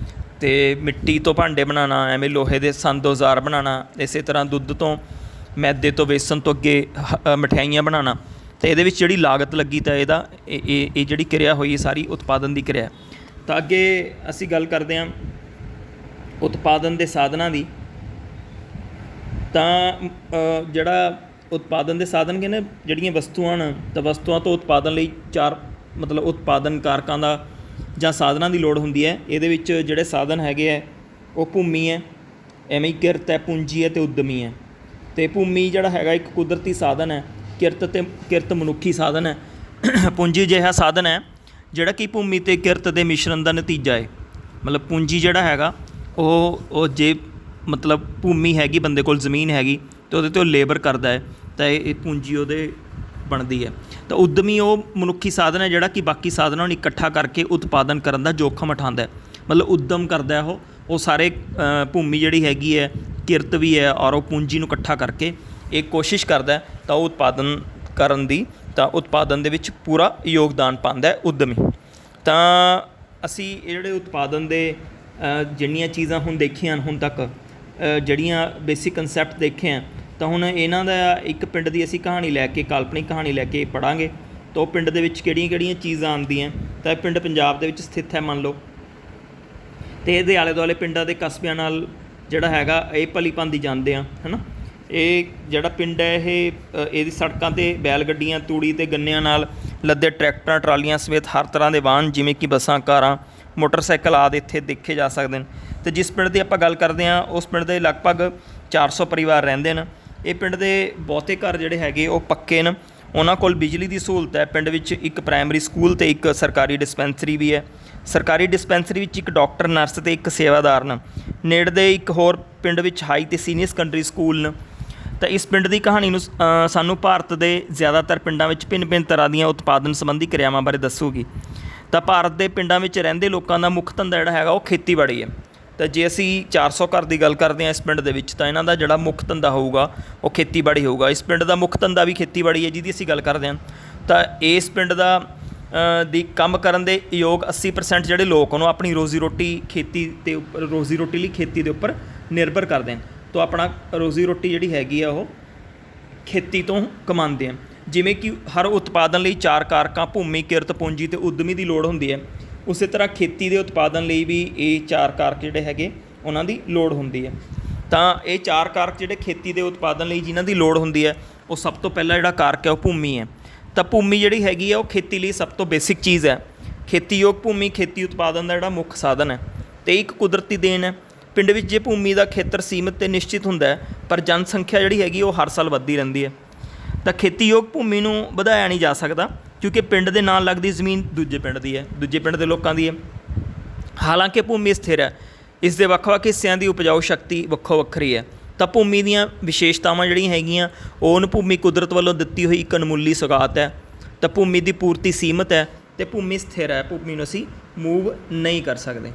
ਅਤੇ ਮਿੱਟੀ ਤੋਂ ਭਾਂਡੇ ਬਣਾਉਣਾ, ਐਵੇਂ ਲੋਹੇ ਦੇ ਸੰਦ ਔਜ਼ਾਰ ਬਣਾਉਣਾ, ਇਸੇ ਤਰ੍ਹਾਂ ਦੁੱਧ ਤੋਂ, ਮੈਦੇ ਤੋਂ, ਬੇਸਣ ਤੋਂ ਅੱਗੇ ਮਠਿਆਈਆਂ ਬਣਾਉਣਾ। ਅਤੇ ਇਹਦੇ ਵਿੱਚ ਜਿਹੜੀ ਲਾਗਤ ਲੱਗੀ ਤਾਂ ਇਹਦਾ ਇਹ ਜਿਹੜੀ ਕਿਰਿਆ ਹੋਈ ਸਾਰੀ ਉਤਪਾਦਨ ਦੀ ਕਿਰਿਆ। ਤਾਂ ਅੱਗੇ ਅਸੀਂ ਗੱਲ ਕਰਦੇ ਹਾਂ ਉਤਪਾਦਨ ਦੇ ਸਾਧਨਾਂ ਦੀ। ਤਾਂ ਜਿਹੜਾ ਉਤਪਾਦਨ ਦੇ ਸਾਧਨ ਕਹਿੰਦੇ ਜਿਹੜੀਆਂ ਵਸਤੂਆਂ ਹਨ ਤਾਂ ਵਸਤੂਆਂ ਤੋਂ ਉਤਪਾਦਨ ਲਈ 4 ਮਤਲਬ ਉਤਪਾਦਨ ਕਾਰਕਾਂ ਦਾ ਜਾਂ ਸਾਧਨਾਂ ਦੀ ਲੋੜ ਹੁੰਦੀ ਹੈ। ਇਹਦੇ ਵਿੱਚ ਜਿਹੜੇ ਸਾਧਨ ਹੈਗੇ ਹੈ ਉਹ ਭੂਮੀ ਹੈ, ਐਵੇਂ ਹੀ ਕਿਰਤ ਹੈ, ਪੂੰਜੀ ਹੈ ਅਤੇ ਉੱਦਮੀ ਹੈ। ਅਤੇ ਭੂਮੀ ਜਿਹੜਾ ਹੈਗਾ ਇੱਕ ਕੁਦਰਤੀ ਸਾਧਨ ਹੈ, ਕਿਰਤ ਮਨੁੱਖੀ ਸਾਧਨ ਹੈ। ਪੂੰਜੀ ਅਜਿਹਾ ਸਾਧਨ ਹੈ ਜਿਹੜਾ ਕਿ ਭੂਮੀ ਅਤੇ ਕਿਰਤ ਦੇ ਮਿਸ਼ਰਣ ਦਾ ਨਤੀਜਾ ਹੈ। ਮਤਲਬ ਪੂੰਜੀ ਜਿਹੜਾ ਹੈਗਾ ਉਹ ਜੇ ਮਤਲਬ ਭੂਮੀ ਹੈਗੀ, ਬੰਦੇ ਕੋਲ ਜ਼ਮੀਨ ਹੈਗੀ ਅਤੇ ਉਹਦੇ 'ਤੇ ਉਹ ਲੇਬਰ ਕਰਦਾ ਹੈ ਤਾਂ ਇਹ ਪੂੰਜੀ ਉਹਦੇ ਬਣਦੀ ਹੈ। ਤਾਂ ਉੱਦਮੀ ਉਹ ਮਨੁੱਖੀ ਸਾਧਨ ਹੈ ਜਿਹੜਾ ਕਿ ਬਾਕੀ ਸਾਧਨਾਂ ਨੂੰ ਇਕੱਠਾ ਕਰਕੇ ਉਤਪਾਦਨ ਕਰਨ ਦਾ ਜੋਖਮ ਉਠਾਉਂਦਾ। ਮਤਲਬ ਉੱਦਮ ਕਰਦਾ ਉਹ ਸਾਰੇ ਭੂਮੀ ਜਿਹੜੀ ਹੈਗੀ ਹੈ, ਕਿਰਤ ਵੀ ਹੈ ਔਰ ਉਹ ਪੂੰਜੀ ਨੂੰ ਇਕੱਠਾ ਕਰਕੇ ਇਹ ਕੋਸ਼ਿਸ਼ ਕਰਦਾ ਤਾਂ ਉਹ ਉਤਪਾਦਨ ਕਰਨ ਦੀ ਤਾਂ ਉਤਪਾਦਨ ਦੇ ਵਿੱਚ ਪੂਰਾ ਯੋਗਦਾਨ ਪਾਉਂਦਾ ਉੱਦਮੀ। ਤਾਂ ਅਸੀਂ ਇਹ ਜਿਹੜੇ ਉਤਪਾਦਨ ਦੇ ਜਿੰਨੀਆਂ ਚੀਜ਼ਾਂ ਹੁਣ ਦੇਖੀਆਂ ਹੁਣ ਤੱਕ ਜਿਹੜੀਆਂ ਬੇਸਿਕ ਕਨਸੈਪਟ ਦੇਖੇ ਆ। ਤਾਂ ਹੁਣ ਇਹਨਾਂ ਦਾ ਇੱਕ ਪਿੰਡ ਦੀ ਅਸੀਂ ਕਹਾਣੀ ਲੈ ਕੇ, ਕਾਲਪਨਿਕ ਕਹਾਣੀ ਲੈ ਕੇ ਪੜ੍ਹਾਂਗੇ। ਤਾਂ ਉਹ ਪਿੰਡ ਦੇ ਵਿੱਚ ਕਿਹੜੀਆਂ ਕਿਹੜੀਆਂ ਚੀਜ਼ਾਂ ਆਉਂਦੀਆਂ। ਤਾਂ ਇਹ ਪਿੰਡ ਪੰਜਾਬ ਦੇ ਵਿੱਚ ਸਥਿਤ ਹੈ ਮੰਨ ਲਓ, ਅਤੇ ਇਹਦੇ ਆਲੇ ਦੁਆਲੇ ਪਿੰਡਾਂ ਦੇ ਕਸਬਿਆਂ ਨਾਲ ਜਿਹੜਾ ਹੈਗਾ ਇਹ ਭਲੀ ਭਾਂਤੀ ਜਾਂਦੇ ਆ, ਹੈ ਨਾ। ਇਹ ਜਿਹੜਾ ਪਿੰਡ ਹੈ ਇਹ ਇਹਦੀ ਸੜਕਾਂ 'ਤੇ ਬੈਲ ਗੱਡੀਆਂ, ਤੂੜੀ ਅਤੇ ਗੰਨਿਆਂ ਨਾਲ ਲੱਦੇ ਟਰੈਕਟਰਾਂ, ਟਰਾਲੀਆਂ ਸਮੇਤ ਹਰ ਤਰ੍ਹਾਂ ਦੇ ਵਾਹਨ ਜਿਵੇਂ ਕਿ ਬੱਸਾਂ, ਕਾਰਾਂ, ਮੋਟਰਸਾਈਕਲ ਆਦਿ ਇੱਥੇ ਦੇਖੇ ਜਾ ਸਕਦੇ ਨੇ। ਅਤੇ ਜਿਸ ਪਿੰਡ ਦੀ ਆਪਾਂ ਗੱਲ ਕਰਦੇ ਹਾਂ ਉਸ ਪਿੰਡ ਦੇ ਲਗਭਗ 400 ਪਰਿਵਾਰ ਰਹਿੰਦੇ ਨੇ। ਇਹ ਪਿੰਡ ਦੇ ਬਹੁਤੇ ਘਰ ਜਿਹੜੇ ਹੈਗੇ ਉਹ ਪੱਕੇ ਨੇ। ਉਹਨਾਂ ਕੋਲ ਬਿਜਲੀ ਦੀ ਸਹੂਲਤ ਹੈ। ਪਿੰਡ ਵਿੱਚ ਇੱਕ ਪ੍ਰਾਇਮਰੀ ਸਕੂਲ ਅਤੇ ਇੱਕ ਸਰਕਾਰੀ ਡਿਸਪੈਂਸਰੀ ਵੀ ਹੈ। ਸਰਕਾਰੀ ਡਿਸਪੈਂਸਰੀ ਵਿੱਚ ਇੱਕ ਡਾਕਟਰ, ਨਰਸ ਅਤੇ ਇੱਕ ਸੇਵਾਦਾਰ ਨੇ। ਨੇੜੇ ਦੇ ਇੱਕ ਹੋਰ ਪਿੰਡ ਵਿੱਚ ਹਾਈ ਅਤੇ ਸੀਨੀਅਰ ਸੈਕੰਡਰੀ ਸਕੂਲ ਨੇ। ਤਾਂ ਇਸ ਪਿੰਡ ਦੀ ਕਹਾਣੀ ਨੂੰ ਸਾਨੂੰ ਭਾਰਤ ਦੇ ਜ਼ਿਆਦਾਤਰ ਪਿੰਡਾਂ ਵਿੱਚ ਭਿੰਨ ਭਿੰਨ ਤਰ੍ਹਾਂ ਦੀਆਂ ਉਤਪਾਦਨ ਸੰਬੰਧੀ ਕਿਰਿਆਵਾਂ ਬਾਰੇ ਦੱਸੂਗੀ। ਤਾਂ ਭਾਰਤ ਦੇ ਪਿੰਡਾਂ ਵਿੱਚ ਰਹਿੰਦੇ ਲੋਕਾਂ ਦਾ ਮੁੱਖ ਧੰਦਾ ਜਿਹੜਾ ਹੈਗਾ ਉਹ ਖੇਤੀਬਾੜੀ ਹੈ। ਤਾਂ ਜੇ ਅਸੀਂ 400 ਘਰ ਦੀ ਗੱਲ ਕਰਦੇ ਹਾਂ ਇਸ ਪਿੰਡ ਦੇ ਵਿੱਚ, ਤਾਂ ਇਹਨਾਂ ਦਾ ਜਿਹੜਾ ਮੁੱਖ ਧੰਦਾ ਹੋਊਗਾ ਉਹ ਖੇਤੀਬਾੜੀ ਹੋਊਗਾ। ਇਸ ਪਿੰਡ ਦਾ ਮੁੱਖ ਧੰਦਾ ਵੀ ਖੇਤੀਬਾੜੀ ਹੈ ਜਿਹਦੀ ਅਸੀਂ ਗੱਲ ਕਰਦੇ ਹਾਂ। ਤਾਂ ਇਸ ਪਿੰਡ ਦਾ ਦੀ ਕੰਮ ਕਰਨ ਦੇ ਯੋਗ 80% ਜਿਹੜੇ ਲੋਕ ਉਹਨੂੰ ਆਪਣੀ ਰੋਜ਼ੀ ਰੋਟੀ ਖੇਤੀ ਦੇ ਉੱਪਰ, ਰੋਜ਼ੀ ਰੋਟੀ ਲਈ ਖੇਤੀ ਦੇ ਉੱਪਰ ਨਿਰਭਰ ਕਰਦੇ ਹਨ। ਤਾਂ ਆਪਣਾ ਰੋਜ਼ੀ ਰੋਟੀ ਜਿਹੜੀ ਹੈਗੀ ਆ ਉਹ ਖੇਤੀ ਤੋਂ ਕਮਾਉਂਦੇ ਆ। ਜਿਵੇਂ ਕਿ ਹਰ ਉਤਪਾਦਨ ਲਈ 4 ਕਾਰਕਾਂ ਭੂਮੀ, ਕਿਰਤ, ਪੂੰਜੀ ਅਤੇ ਉਦਮੀ ਦੀ ਲੋੜ ਹੁੰਦੀ ਹੈ, ਉਸੇ ਤਰ੍ਹਾਂ ਖੇਤੀ ਦੇ ਉਤਪਾਦਨ ਲਈ ਵੀ ਇਹ 4 ਕਾਰਕ ਜਿਹੜੇ ਹੈਗੇ ਉਹਨਾਂ ਦੀ ਲੋੜ ਹੁੰਦੀ ਹੈ। ਤਾਂ ਇਹ 4 ਕਾਰਕ ਜਿਹੜੇ ਖੇਤੀ ਦੇ ਉਤਪਾਦਨ ਲਈ ਜਿਨ੍ਹਾਂ ਦੀ ਲੋੜ ਹੁੰਦੀ ਹੈ, ਉਹ ਸਭ ਤੋਂ ਪਹਿਲਾ ਜਿਹੜਾ ਕਾਰਕ ਹੈ ਉਹ ਭੂਮੀ ਹੈ। ਤਾਂ ਭੂਮੀ ਜਿਹੜੀ ਹੈਗੀ ਹੈ ਉਹ ਖੇਤੀ ਲਈ ਸਭ ਤੋਂ ਬੇਸਿਕ ਚੀਜ਼ ਹੈ। ਖੇਤੀਯੋਗ ਭੂਮੀ ਖੇਤੀ ਉਤਪਾਦਨ ਦਾ ਜਿਹੜਾ ਮੁੱਖ ਸਾਧਨ ਹੈ ਅਤੇ ਇੱਕ ਕੁਦਰਤੀ ਦੇਣ ਹੈ। ਪਿੰਡ ਵਿੱਚ ਜੇ ਭੂਮੀ ਦਾ ਖੇਤਰ ਸੀਮਿਤ ਅਤੇ ਨਿਸ਼ਚਿਤ ਹੁੰਦਾ ਹੈ, ਪਰ ਜਨਸੰਖਿਆ ਜਿਹੜੀ ਹੈਗੀ ਉਹ ਹਰ ਸਾਲ ਵੱਧਦੀ ਰਹਿੰਦੀ ਹੈ। ਤਾਂ ਖੇਤੀਯੋਗ ਭੂਮੀ ਨੂੰ ਵਧਾਇਆ ਨਹੀਂ ਜਾ ਸਕਦਾ ਕਿਉਂਕਿ ਪਿੰਡ ਦੇ ਨਾਲ ਲੱਗਦੀ ਜ਼ਮੀਨ ਦੂਜੇ ਪਿੰਡ ਦੀ ਹੈ, ਦੂਜੇ ਪਿੰਡ ਦੇ ਲੋਕਾਂ ਦੀ ਹੈ। ਹਾਲਾਂਕਿ ਭੂਮੀ ਸਥਿਰ ਹੈ, ਇਸ ਦੇ ਵੱਖ-ਵੱਖ ਹਿੱਸਿਆਂ ਦੀ ਉਪਜਾਊ ਸ਼ਕਤੀ ਵੱਖੋ ਵੱਖਰੀ ਹੈ। ਤਾਂ ਭੂਮੀ ਦੀਆਂ ਵਿਸ਼ੇਸ਼ਤਾਵਾਂ ਜਿਹੜੀਆਂ ਹੈਗੀਆਂ ਉਹ ਭੂਮੀ ਕੁਦਰਤ ਵੱਲੋਂ ਦਿੱਤੀ ਹੋਈ ਇੱਕ ਅਨਮੁੱਲੀ ਸੌਗਾਤ ਹੈ। ਤਾਂ ਭੂਮੀ ਦੀ ਪੂਰਤੀ ਸੀਮਿਤ ਹੈ ਅਤੇ ਭੂਮੀ ਸਥਿਰ ਹੈ, ਭੂਮੀ ਨੂੰ ਅਸੀਂ ਮੂਵ ਨਹੀਂ ਕਰ ਸਕਦੇ।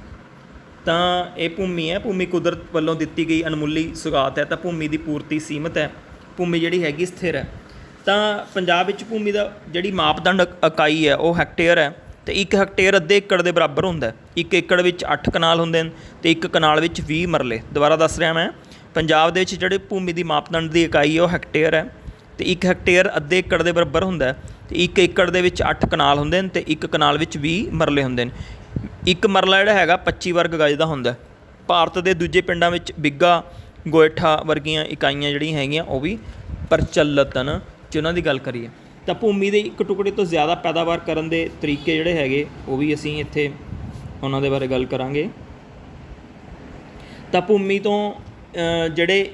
ਤਾਂ ਇਹ ਭੂਮੀ ਹੈ, ਭੂਮੀ ਕੁਦਰਤ ਵੱਲੋਂ ਦਿੱਤੀ ਗਈ ਅਨਮੁੱਲੀ ਸੌਗਾਤ ਹੈ। ਤਾਂ ਭੂਮੀ ਦੀ ਪੂਰਤੀ ਸੀਮਿਤ ਹੈ, ਭੂਮੀ ਜਿਹੜੀ ਹੈਗੀ ਸਥਿਰ ਹੈ। ਤਾਂ ਪੰਜਾਬ ਵਿੱਚ ਭੂਮੀ ਦਾ ਜਿਹੜੀ ਮਾਪਦੰਡ ਇਕਾਈ ਹੈ ਉਹ ਹੈਕਟੇਅਰ ਹੈ। ਅਤੇ 1 ਹੈਕਟੇਅਰ ਅੱਧੇ ਏਕੜ ਦੇ ਬਰਾਬਰ ਹੁੰਦਾ। 1 ਏਕੜ ਵਿੱਚ 8 ਕਨਾਲ ਹੁੰਦੇ ਨੇ ਅਤੇ 1 ਕਨਾਲ ਵਿੱਚ 20 ਮਰਲੇ। ਦੁਬਾਰਾ ਦੱਸ ਰਿਹਾ ਮੈਂ, ਪੰਜਾਬ ਦੇ ਵਿੱਚ ਜਿਹੜੇ ਭੂਮੀ ਦੀ ਮਾਪਦੰਡ ਦੀ ਇਕਾਈ ਹੈ ਉਹ ਹੈਕਟੇਅਰ ਹੈ ਅਤੇ 1 ਹੈਕਟੇਅਰ ਅੱਧੇ ਏਕੜ ਦੇ ਬਰਾਬਰ ਹੁੰਦਾ ਅਤੇ 1 ਏਕੜ ਦੇ ਵਿੱਚ 8 ਕਨਾਲ ਹੁੰਦੇ ਨੇ ਅਤੇ 1 ਕਨਾਲ ਵਿੱਚ 20 ਮਰਲੇ ਹੁੰਦੇ ਨੇ। 1 ਮਰਲਾ ਜਿਹੜਾ ਹੈਗਾ 25 ਵਰਗ ਗਜ ਦਾ ਹੁੰਦਾ। ਭਾਰਤ ਦੇ ਦੂਜੇ ਪਿੰਡਾਂ ਵਿੱਚ ਬਿੱਗਾ, ਗੋਇਠਾ ਵਰਗੀਆਂ ਇਕਾਈਆਂ ਜਿਹੜੀਆਂ ਹੈਗੀਆਂ ਉਹ ਵੀ ਪ੍ਰਚਲਿਤ ਹਨ। ਜੇ ਉਹਨਾਂ ਦੀ ਗੱਲ ਕਰੀਏ ਤਾਂ ਭੂਮੀ ਦੇ ਇੱਕ ਟੁਕੜੇ ਤੋਂ ਜ਼ਿਆਦਾ ਪੈਦਾਵਾਰ ਕਰਨ ਦੇ ਤਰੀਕੇ ਜਿਹੜੇ ਹੈਗੇ ਉਹ ਵੀ ਅਸੀਂ ਇੱਥੇ ਉਹਨਾਂ ਦੇ ਬਾਰੇ ਗੱਲ ਕਰਾਂਗੇ। ਤਾਂ ਭੂਮੀ ਤੋਂ ਜਿਹੜੇ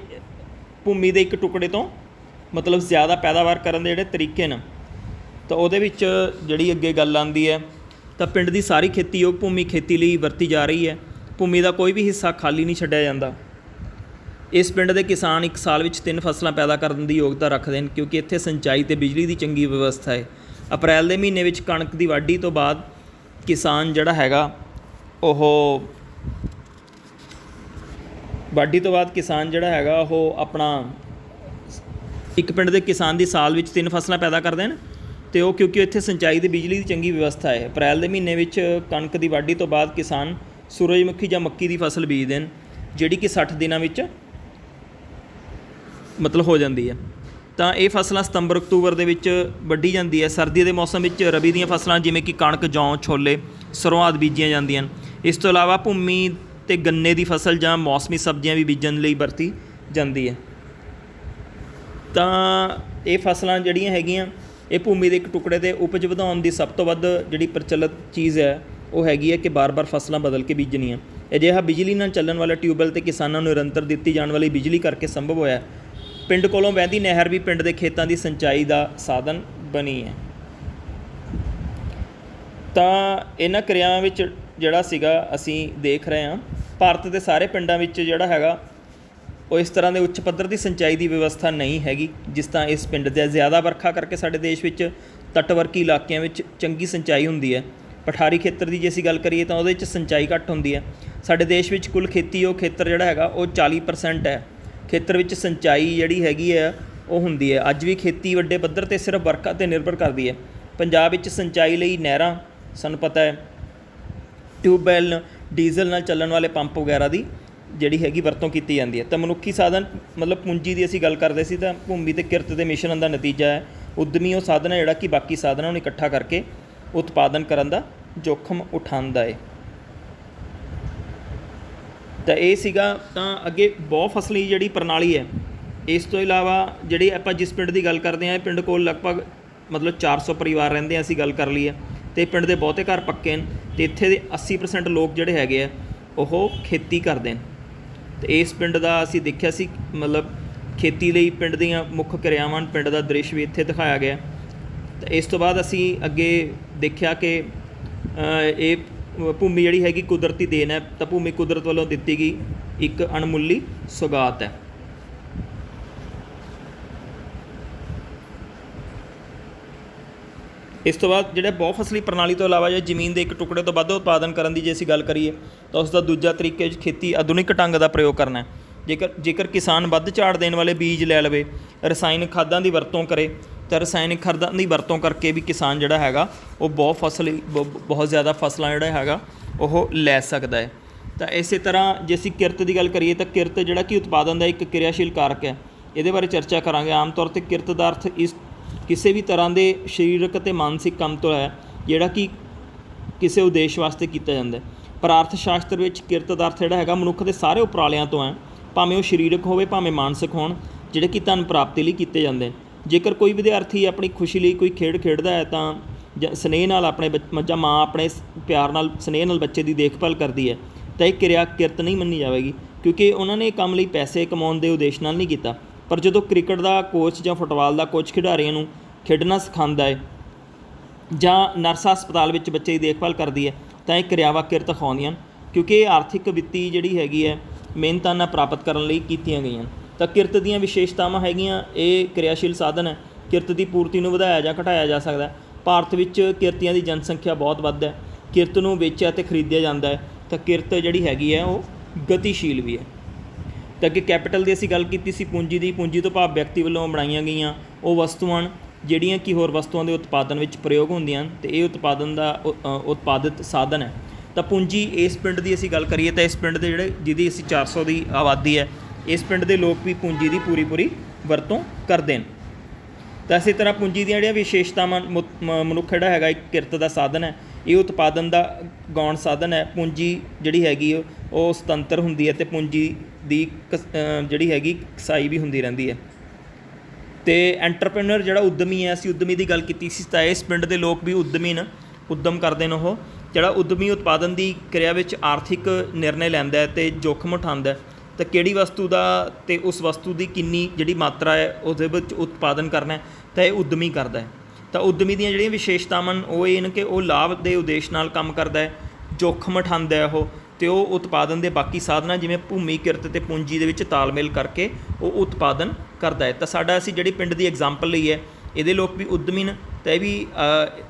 ਭੂਮੀ ਦੇ ਇੱਕ ਟੁਕੜੇ ਤੋਂ ਮਤਲਬ ਜ਼ਿਆਦਾ ਪੈਦਾਵਾਰ ਕਰਨ ਦੇ ਜਿਹੜੇ ਤਰੀਕੇ ਨੇ, ਤਾਂ ਉਹਦੇ ਵਿੱਚ ਜਿਹੜੀ ਅੱਗੇ ਗੱਲ ਆਉਂਦੀ ਹੈ ਤਾਂ ਪਿੰਡ ਦੀ ਸਾਰੀ ਖੇਤੀਯੋਗ ਭੂਮੀ ਖੇਤੀ ਲਈ ਵਰਤੀ ਜਾ ਰਹੀ ਹੈ। ਭੂਮੀ ਦਾ ਕੋਈ ਵੀ ਹਿੱਸਾ ਖਾਲੀ ਨਹੀਂ ਛੱਡਿਆ ਜਾਂਦਾ। ਇਸ ਪਿੰਡ ਦੇ ਕਿਸਾਨ ਇੱਕ ਸਾਲ ਵਿੱਚ 3 ਫਸਲਾਂ ਪੈਦਾ ਕਰਨ ਦੀ ਯੋਗਤਾ ਰੱਖਦੇ ਹਨ ਕਿਉਂਕਿ ਇੱਥੇ ਸਿੰਚਾਈ ਅਤੇ ਬਿਜਲੀ ਦੀ ਚੰਗੀ ਵਿਵਸਥਾ ਹੈ। ਅਪ੍ਰੈਲ ਦੇ ਮਹੀਨੇ ਵਿੱਚ ਕਣਕ ਦੀ ਵਾਢੀ ਤੋਂ ਬਾਅਦ ਕਿਸਾਨ ਜਿਹੜਾ ਹੈਗਾ ਉਹ ਆਪਣਾ ਇੱਕ ਪਿੰਡ ਦੇ ਕਿਸਾਨ ਦੀ ਸਾਲ ਵਿੱਚ 3 ਫਸਲਾਂ ਪੈਦਾ ਕਰਦੇ ਨੇ ਅਤੇ ਉਹ ਕਿਉਂਕਿ ਇੱਥੇ ਸਿੰਚਾਈ ਅਤੇ ਬਿਜਲੀ ਦੀ ਚੰਗੀ ਵਿਵਸਥਾ ਹੈ। ਅਪ੍ਰੈਲ ਦੇ ਮਹੀਨੇ ਵਿੱਚ ਕਣਕ ਦੀ ਵਾਢੀ ਤੋਂ ਬਾਅਦ ਕਿਸਾਨ ਸੂਰਜਮੁਖੀ ਜਾਂ ਮੱਕੀ ਦੀ ਫਸਲ ਬੀਜਦੇ ਨੇ ਜਿਹੜੀ ਕਿ 60 ਦਿਨਾਂ ਵਿੱਚ ਮਤਲਬ ਹੋ ਜਾਂਦੀ ਹੈ। ਤਾਂ ਇਹ ਫਸਲਾਂ ਸਤੰਬਰ ਅਕਤੂਬਰ ਦੇ ਵਿੱਚ ਵੱਢੀ ਜਾਂਦੀ ਹੈ। ਸਰਦੀ ਦੇ ਮੌਸਮ ਵਿੱਚ ਰਬੀ ਦੀਆਂ ਫਸਲਾਂ ਜਿਵੇਂ ਕਿ ਕਣਕ, ਜੌਂ, ਛੋਲੇ, ਸਰੋਂ ਆਦਿ ਬੀਜੀਆਂ ਜਾਂਦੀਆਂ ਹਨ। ਇਸ ਤੋਂ ਇਲਾਵਾ ਭੂਮੀ ਅਤੇ ਗੰਨੇ ਦੀ ਫਸਲ ਜਾਂ ਮੌਸਮੀ ਸਬਜ਼ੀਆਂ ਵੀ ਬੀਜਣ ਲਈ ਵਰਤੀ ਜਾਂਦੀ ਹੈ। ਤਾਂ ਇਹ ਫਸਲਾਂ ਜਿਹੜੀਆਂ ਹੈਗੀਆਂ ਇਹ ਭੂਮੀ ਦੇ ਇੱਕ ਟੁਕੜੇ 'ਤੇ ਉਪਜ ਵਧਾਉਣ ਦੀ ਸਭ ਤੋਂ ਵੱਧ ਜਿਹੜੀ ਪ੍ਰਚਲਿਤ ਚੀਜ਼ ਹੈ ਉਹ ਹੈਗੀ ਹੈ ਕਿ ਬਾਰ-ਬਾਰ ਫਸਲਾਂ ਬਦਲ ਕੇ ਬੀਜਣੀਆਂ। ਅਜਿਹਾ ਬਿਜਲੀ ਨਾਲ ਚੱਲਣ ਵਾਲੇ ਟਿਊਬਵੈੱਲ 'ਤੇ ਕਿਸਾਨਾਂ ਨੂੰ ਨਿਰੰਤਰ ਦਿੱਤੀ ਜਾਣ ਵਾਲੀ ਬਿਜਲੀ ਕਰਕੇ ਸੰਭਵ ਹੋਇਆ। ਪਿੰਡ ਕੋਲੋਂ ਵਹਿੰਦੀ ਨਹਿਰ ਵੀ ਪਿੰਡ ਦੇ ਖੇਤਾਂ ਦੀ ਸਿੰਚਾਈ ਦਾ ਸਾਧਨ ਬਣੀ ਹੈ। ਤਾਂ ਇਹਨਾਂ ਕਿਰਿਆਵਾਂ ਵਿੱਚ ਜਿਹੜਾ ਸੀਗਾ ਅਸੀਂ ਦੇਖ ਰਹੇ ਹਾਂ ਭਾਰਤ ਦੇ ਸਾਰੇ ਪਿੰਡਾਂ ਵਿੱਚ ਜਿਹੜਾ ਹੈਗਾ ਉਹ ਇਸ ਤਰ੍ਹਾਂ ਦੇ ਉੱਚ ਪੱਧਰ ਦੀ ਸਿੰਚਾਈ ਦੀ ਵਿਵਸਥਾ ਨਹੀਂ ਹੈਗੀ ਜਿਸ ਤਰ੍ਹਾਂ ਇਸ ਪਿੰਡ ਦੇ। ਜ਼ਿਆਦਾ ਵਰਖਾ ਕਰਕੇ ਸਾਡੇ ਦੇਸ਼ ਵਿੱਚ ਤੱਟਵਰਤੀ ਇਲਾਕਿਆਂ ਵਿੱਚ ਚੰਗੀ ਸਿੰਚਾਈ ਹੁੰਦੀ ਹੈ। ਪਠਾਰੀ ਖੇਤਰ ਦੀ ਜੇ ਅਸੀਂ ਗੱਲ ਕਰੀਏ ਤਾਂ ਉਹਦੇ ਵਿੱਚ ਸਿੰਚਾਈ ਘੱਟ ਹੁੰਦੀ ਹੈ। ਸਾਡੇ ਦੇਸ਼ ਵਿੱਚ ਕੁੱਲ ਖੇਤੀਯੋਗ ਖੇਤਰ ਜਿਹੜਾ ਹੈਗਾ ਉਹ 40% ਹੈ। ਖੇਤਰ ਵਿੱਚ ਸਿੰਚਾਈ ਜਿਹੜੀ ਹੈਗੀ ਹੈ ਉਹ ਹੁੰਦੀ ਹੈ। ਅੱਜ ਵੀ ਖੇਤੀ ਵੱਡੇ ਪੱਧਰ 'ਤੇ ਸਿਰਫ ਵਰਖਾ 'ਤੇ ਨਿਰਭਰ ਕਰਦੀ ਹੈ। ਪੰਜਾਬ ਵਿੱਚ ਸਿੰਚਾਈ ਲਈ ਨਹਿਰਾਂ, ਸਾਨੂੰ ਪਤਾ ਹੈ, ਟਿਊਬਵੈੱਲ, ਡੀਜ਼ਲ ਨਾਲ ਚੱਲਣ ਵਾਲੇ ਪੰਪ ਵਗੈਰਾ ਦੀ ਜਿਹੜੀ ਹੈਗੀ ਵਰਤੋਂ ਕੀਤੀ ਜਾਂਦੀ ਹੈ। ਤਾਂ ਮਨੁੱਖੀ ਸਾਧਨ ਮਤਲਬ ਪੂੰਜੀ ਦੀ ਅਸੀਂ ਗੱਲ ਕਰਦੇ ਸੀ, ਤਾਂ ਭੂਮੀ ਅਤੇ ਕਿਰਤ ਦੇ ਮਿਸ਼ਰਣ ਦਾ ਨਤੀਜਾ ਹੈ ਉਦਮੀ ਉਹ ਸਾਧਨ ਹੈ ਜਿਹੜਾ ਕਿ ਬਾਕੀ ਸਾਧਨਾਂ ਨੂੰ ਇਕੱਠਾ ਕਰਕੇ ਉਤਪਾਦਨ ਕਰਨ ਦਾ ਜੋਖਮ ਉਠਾਉਂਦਾ ਹੈ। ਤਾਂ ਇਹ ਸੀਗਾ। ਤਾਂ ਅੱਗੇ ਬਹੁ ਫਸਲੀ ਜਿਹੜੀ ਪ੍ਰਣਾਲੀ ਹੈ, ਇਸ ਤੋਂ ਇਲਾਵਾ ਜਿਹੜੀ ਆਪਾਂ ਜਿਸ ਪਿੰਡ ਦੀ ਗੱਲ ਕਰਦੇ ਹਾਂ, ਇਹ ਪਿੰਡ ਕੋਲ ਲਗਭਗ ਮਤਲਬ 400 ਪਰਿਵਾਰ ਰਹਿੰਦੇ ਆ, ਅਸੀਂ ਗੱਲ ਕਰ ਲਈ ਹੈ। ਅਤੇ ਪਿੰਡ ਦੇ ਬਹੁਤੇ ਘਰ ਪੱਕੇ ਨੇ ਅਤੇ ਇੱਥੇ ਦੇ 80% ਲੋਕ ਜਿਹੜੇ ਹੈਗੇ ਆ ਉਹ ਖੇਤੀ ਕਰਦੇ ਨੇ। ਅਤੇ ਇਸ ਪਿੰਡ ਦਾ ਅਸੀਂ ਦੇਖਿਆ ਸੀ ਮਤਲਬ ਖੇਤੀ ਲਈ ਪਿੰਡ ਦੀਆਂ ਮੁੱਖ ਕਿਰਿਆਵਾਂ, ਪਿੰਡ ਦਾ ਦ੍ਰਿਸ਼ ਵੀ ਇੱਥੇ ਦਿਖਾਇਆ ਗਿਆ। ਅਤੇ ਇਸ ਤੋਂ ਬਾਅਦ ਅਸੀਂ ਅੱਗੇ ਦੇਖਿਆ ਕਿ ਇਹ ਭੂਮੀ ਜਿਹੜੀ ਹੈਗੀ ਕੁਦਰਤੀ ਦੇਣ ਹੈ, ਤਾਂ ਭੂਮੀ ਕੁਦਰਤ ਵੱਲੋਂ ਦਿੱਤੀ ਗਈ ਇੱਕ ਅਣਮੁੱਲੀ ਸੌਗਾਤ ਹੈ। ਇਸ ਤੋਂ ਬਾਅਦ ਜਿਹੜੇ ਬਹੁ ਫਸਲੀ ਪ੍ਰਣਾਲੀ ਤੋਂ ਇਲਾਵਾ ਜੇ ਜ਼ਮੀਨ ਦੇ ਇੱਕ ਟੁਕੜੇ ਤੋਂ ਵੱਧ ਉਤਪਾਦਨ ਕਰਨ ਦੀ ਜੇ ਅਸੀਂ ਗੱਲ ਕਰੀਏ, ਤਾਂ ਉਸ ਦਾ ਦੂਜਾ ਤਰੀਕੇ ਖੇਤੀ ਆਧੁਨਿਕ ਢੰਗ ਦਾ ਪ੍ਰਯੋਗ ਕਰਨਾ ਹੈ। ਜੇਕਰ ਕਿਸਾਨ ਵੱਧ ਝਾੜ ਦੇਣ ਵਾਲੇ ਬੀਜ ਲੈ ਲਵੇ, ਰਸਾਇਣਿਕ ਖਾਦਾਂ ਦੀ ਵਰਤੋਂ ਕਰੇ, ਤਾਂ ਰਸਾਇਣਿਕ ਖਾਦਾਂ ਦੀ ਵਰਤੋਂ ਕਰਕੇ ਵੀ ਕਿਸਾਨ ਜਿਹੜਾ ਹੈਗਾ ਉਹ ਬਹੁਤ ਜ਼ਿਆਦਾ ਫਸਲਾਂ ਜਿਹੜਾ ਹੈਗਾ ਉਹ ਲੈ ਸਕਦਾ ਹੈ। ਤਾਂ ਇਸੇ ਤਰ੍ਹਾਂ ਜੇ ਅਸੀਂ ਕਿਰਤ ਦੀ ਗੱਲ ਕਰੀਏ, ਤਾਂ ਕਿਰਤ ਜਿਹੜਾ ਕਿ ਉਤਪਾਦਨ ਦਾ ਇੱਕ ਕਿਰਿਆਸ਼ੀਲ ਕਾਰਕ ਹੈ। ਇਹਦੇ ਬਾਰੇ ਚਰਚਾ ਕਰਾਂਗੇ। ਆਮ ਤੌਰ 'ਤੇ ਕਿਰਤ ਦਾ ਅਰਥ ਕਿਸੇ ਵੀ ਤਰ੍ਹਾਂ ਦੇ ਸਰੀਰਕ ਅਤੇ ਮਾਨਸਿਕ ਕੰਮ ਤੋਂ ਹੈ ਜਿਹੜਾ ਕਿ ਕਿਸੇ ਉਦੇਸ਼ ਵਾਸਤੇ ਕੀਤਾ ਜਾਂਦਾ ਹੈ। ਪਰ ਅਰਥ ਸ਼ਾਸਤਰ ਵਿੱਚ ਕਿਰਤ ਦਾ ਅਰਥ ਜਿਹੜਾ ਹੈਗਾ ਮਨੁੱਖ ਦੇ ਸਾਰੇ ਉਪਰਾਲਿਆਂ ਤੋਂ ਹੈ, ਭਾਵੇਂ ਉਹ ਸਰੀਰਕ ਹੋਵੇ ਭਾਵੇਂ ਮਾਨਸਿਕ ਹੋਣ, ਜਿਹੜੇ ਕਿ ਧਨ ਪ੍ਰਾਪਤੀ ਲਈ ਕੀਤੇ ਜਾਂਦੇ ਨੇ। ਜੇਕਰ ਕੋਈ ਵਿਦਿਆਰਥੀ ਆਪਣੀ ਖੁਸ਼ੀ ਲਈ ਕੋਈ ਖੇਡ ਖੇਡਦਾ ਹੈ, ਤਾਂ ਸਨੇਹ ਨਾਲ ਆਪਣੇ ਜਾਂ ਮਾਂ ਆਪਣੇ ਪਿਆਰ ਨਾਲ ਸਨੇਹ ਨਾਲ ਬੱਚੇ ਦੀ ਦੇਖਭਾਲ ਕਰਦੀ ਹੈ, ਤਾਂ ਇਹ ਕਿਰਤ ਨਹੀਂ ਮੰਨੀ ਜਾਵੇਗੀ, ਕਿਉਂਕਿ ਉਹਨਾਂ ਨੇ ਇਹ ਕੰਮ ਲਈ ਪੈਸੇ ਕਮਾਉਣ ਦੇ ਉਦੇਸ਼ ਨਾਲ ਨਹੀਂ ਕੀਤਾ। ਪਰ ਜਦੋਂ ਕ੍ਰਿਕਟ ਦਾ ਕੋਚ ਜਾਂ ਫੁੱਟਬਾਲ ਦਾ ਕੋਚ ਖਿਡਾਰੀਆਂ ਨੂੰ ਖੇਡਣਾ ਸਿਖਾਉਂਦਾ ਹੈ, ਜਾਂ ਨਰਸ ਹਸਪਤਾਲ ਵਿੱਚ ਬੱਚੇ ਦੀ ਦੇਖਭਾਲ ਕਰਦੀ ਹੈ, ਤਾਂ ਇਹ ਕਿਰਿਆਵਾਂ ਕਿਰਤ ਅਖਾਉਂਦੀਆਂ ਹਨ, ਕਿਉਂਕਿ ਇਹ ਆਰਥਿਕ ਵਿੱਤੀ ਜਿਹੜੀ ਹੈਗੀ ਹੈ ਮਿਹਨਤਾਨਾ ਪ੍ਰਾਪਤ ਕਰਨ ਲਈ ਕੀਤੀਆਂ ਗਈਆਂ। ਤਾਂ ਕਿਰਤ ਦੀਆਂ ਵਿਸ਼ੇਸ਼ਤਾਵਾਂ ਹੈਗੀਆਂ, ਇਹ ਕਿਰਿਆਸ਼ੀਲ ਸਾਧਨ ਹੈ। ਕਿਰਤ ਦੀ ਪੂਰਤੀ ਨੂੰ ਵਧਾਇਆ ਜਾਂ ਘਟਾਇਆ ਜਾ ਸਕਦਾ। ਭਾਰਤ ਵਿੱਚ ਕਿਰਤੀਆਂ ਦੀ ਜਨਸੰਖਿਆ ਬਹੁਤ ਵੱਧ ਹੈ। ਕਿਰਤ ਨੂੰ ਵੇਚਿਆ ਅਤੇ ਖਰੀਦਿਆ ਜਾਂਦਾ ਹੈ। ਤਾਂ ਕਿਰਤ ਜਿਹੜੀ ਹੈਗੀ ਹੈ ਉਹ ਗਤੀਸ਼ੀਲ ਵੀ ਹੈ। ਤਾਂ ਅੱਗੇ ਕੈਪੀਟਲ ਦੀ ਅਸੀਂ ਗੱਲ ਕੀਤੀ ਸੀ, ਪੂੰਜੀ ਦੀ। ਪੂੰਜੀ ਤੋਂ ਭਾਵ ਵਿਅਕਤੀ ਵੱਲੋਂ ਬਣਾਈਆਂ ਗਈਆਂ ਉਹ ਵਸਤੂਆਂ ਜਿਹੜੀਆਂ ਕਿ ਹੋਰ ਵਸਤੂਆਂ ਦੇ ਉਤਪਾਦਨ ਵਿੱਚ ਪ੍ਰਯੋਗ ਹੁੰਦੀਆਂ ਹਨ, ਅਤੇ ਇਹ ਉਤਪਾਦਨ ਦਾ ਉਤਪਾਦਿਤ ਸਾਧਨ ਹੈ। ਤਾਂ ਪੂੰਜੀ ਇਸ ਪਿੰਡ ਦੀ ਅਸੀਂ ਗੱਲ ਕਰੀਏ, ਤਾਂ ਇਸ ਪਿੰਡ ਦੇ ਜਿਹਦੀ ਅਸੀਂ 400 ਦੀ ਆਬਾਦੀ ਹੈ, ਇਸ ਪਿੰਡ ਦੇ ਲੋਕ ਵੀ ਪੂੰਜੀ ਦੀ ਪੂਰੀ ਵਰਤੋਂ ਕਰਦੇ ਨੇ। ਤਾਂ ਇਸੇ ਤਰ੍ਹਾਂ ਪੂੰਜੀ ਦੀਆਂ ਜਿਹੜੀਆਂ ਵਿਸ਼ੇਸ਼ਤਾਵਾਂ, ਮਨੁੱਖ ਜਿਹੜਾ ਹੈਗਾ ਇੱਕ ਕਿਰਤ ਦਾ ਸਾਧਨ ਹੈ, ਇਹ ਉਤਪਾਦਨ ਦਾ ਗੌਣ ਸਾਧਨ ਹੈ। ਪੂੰਜੀ ਜਿਹੜੀ ਹੈਗੀ ਉਹ ਸੁਤੰਤਰ ਹੁੰਦੀ ਹੈ, ਅਤੇ ਪੂੰਜੀ ਦੀ ਜਿਹੜੀ ਹੈਗੀ ਕਸਾਈ ਵੀ ਹੁੰਦੀ ਰਹਿੰਦੀ ਹੈ। ਅਤੇ ਐਂਟਰਪ੍ਰੇਨਰ ਜਿਹੜਾ ਉੱਦਮੀ ਹੈ, ਅਸੀਂ ਉੱਦਮੀ ਦੀ ਗੱਲ ਕੀਤੀ ਸੀ, ਤਾਂ ਇਸ ਪਿੰਡ ਦੇ ਲੋਕ ਵੀ ਉੱਦਮੀ ਨੇ, ਉੱਦਮ ਕਰਦੇ ਨੇ। ਉਹ ਜਿਹੜਾ ਉੱਦਮੀ ਉਤਪਾਦਨ ਦੀ ਕਿਰਿਆ ਵਿੱਚ ਆਰਥਿਕ ਨਿਰਣੇ ਲੈਂਦਾ ਹੈ ਅਤੇ ਜੋਖਮ ਉਠਾਉਂਦਾ। ਤਾਂ ਕਿਹੜੀ ਵਸਤੂ ਦਾ ਅਤੇ ਉਸ ਵਸਤੂ ਦੀ ਕਿੰਨੀ ਜਿਹੜੀ ਮਾਤਰਾ ਹੈ ਉਹਦੇ ਵਿੱਚ ਉਤਪਾਦਨ ਕਰਨਾ, ਤਾਂ ਇਹ ਉੱਦਮੀ ਕਰਦਾ ਹੈ। ਤਾਂ ਉੱਦਮੀ ਦੀਆਂ ਜਿਹੜੀਆਂ ਵਿਸ਼ੇਸ਼ਤਾਵਾਂ ਉਹ ਇਹ ਨੇ ਕਿ ਉਹ ਲਾਭ ਦੇ ਉਦੇਸ਼ ਨਾਲ ਕੰਮ ਕਰਦਾ ਹੈ, ਜੋਖਮ ਉਠਾਉਂਦਾ ਹੈ ਉਹ, ਅਤੇ ਉਹ ਉਤਪਾਦਨ ਦੇ ਬਾਕੀ ਸਾਧਨਾਂ ਜਿਵੇਂ ਭੂਮੀ, ਕਿਰਤ ਅਤੇ ਪੂੰਜੀ ਦੇ ਵਿੱਚ ਤਾਲਮੇਲ ਕਰਕੇ ਉਹ ਉਤਪਾਦਨ ਕਰਦਾ ਹੈ। ਤਾਂ ਸਾਡਾ ਅਸੀਂ ਜਿਹੜੀ ਪਿੰਡ ਦੀ ਐਗਜ਼ਾਮਪਲ ਲਈ ਹੈ, ਇਹਦੇ ਲੋਕ ਵੀ ਉੱਦਮੀ ਨੇ, ਤਾਂ ਇਹ ਵੀ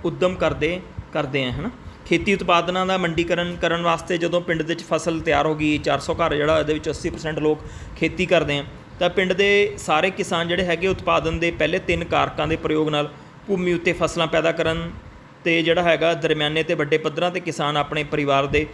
ਉੱਦਮ ਕਰਦੇ ਹੈ ਹੈ ਨਾ। ਖੇਤੀ ਉਤਪਾਦਨਾਂ ਦਾ ਮੰਡੀਕਰਨ ਕਰਨ ਵਾਸਤੇ ਜਦੋਂ ਪਿੰਡ ਦੇ ਵਿੱਚ ਫਸਲ ਤਿਆਰ ਹੋ ਗਈ, 400 ਘਰ ਜਿਹੜਾ ਇਹਦੇ ਵਿੱਚ 80% ਲੋਕ ਖੇਤੀ ਕਰਦੇ ਆ, ਤਾਂ ਪਿੰਡ ਦੇ ਸਾਰੇ ਕਿਸਾਨ ਜਿਹੜੇ ਹੈਗੇ ਉਤਪਾਦਨ ਦੇ ਪਹਿਲੇ 3 ਕਾਰਕਾਂ ਦੇ ਪ੍ਰਯੋਗ ਨਾਲ ਭੂਮੀ ਉੱਤੇ ਫਸਲਾਂ ਪੈਦਾ ਕਰਨ, ਅਤੇ ਜਿਹੜਾ ਹੈਗਾ ਦਰਮਿਆਨੇ ਅਤੇ ਵੱਡੇ ਪੱਧਰਾਂ 'ਤੇ ਕਿਸਾਨ ਆਪਣੇ ਪਰਿਵਾਰ ਦੇ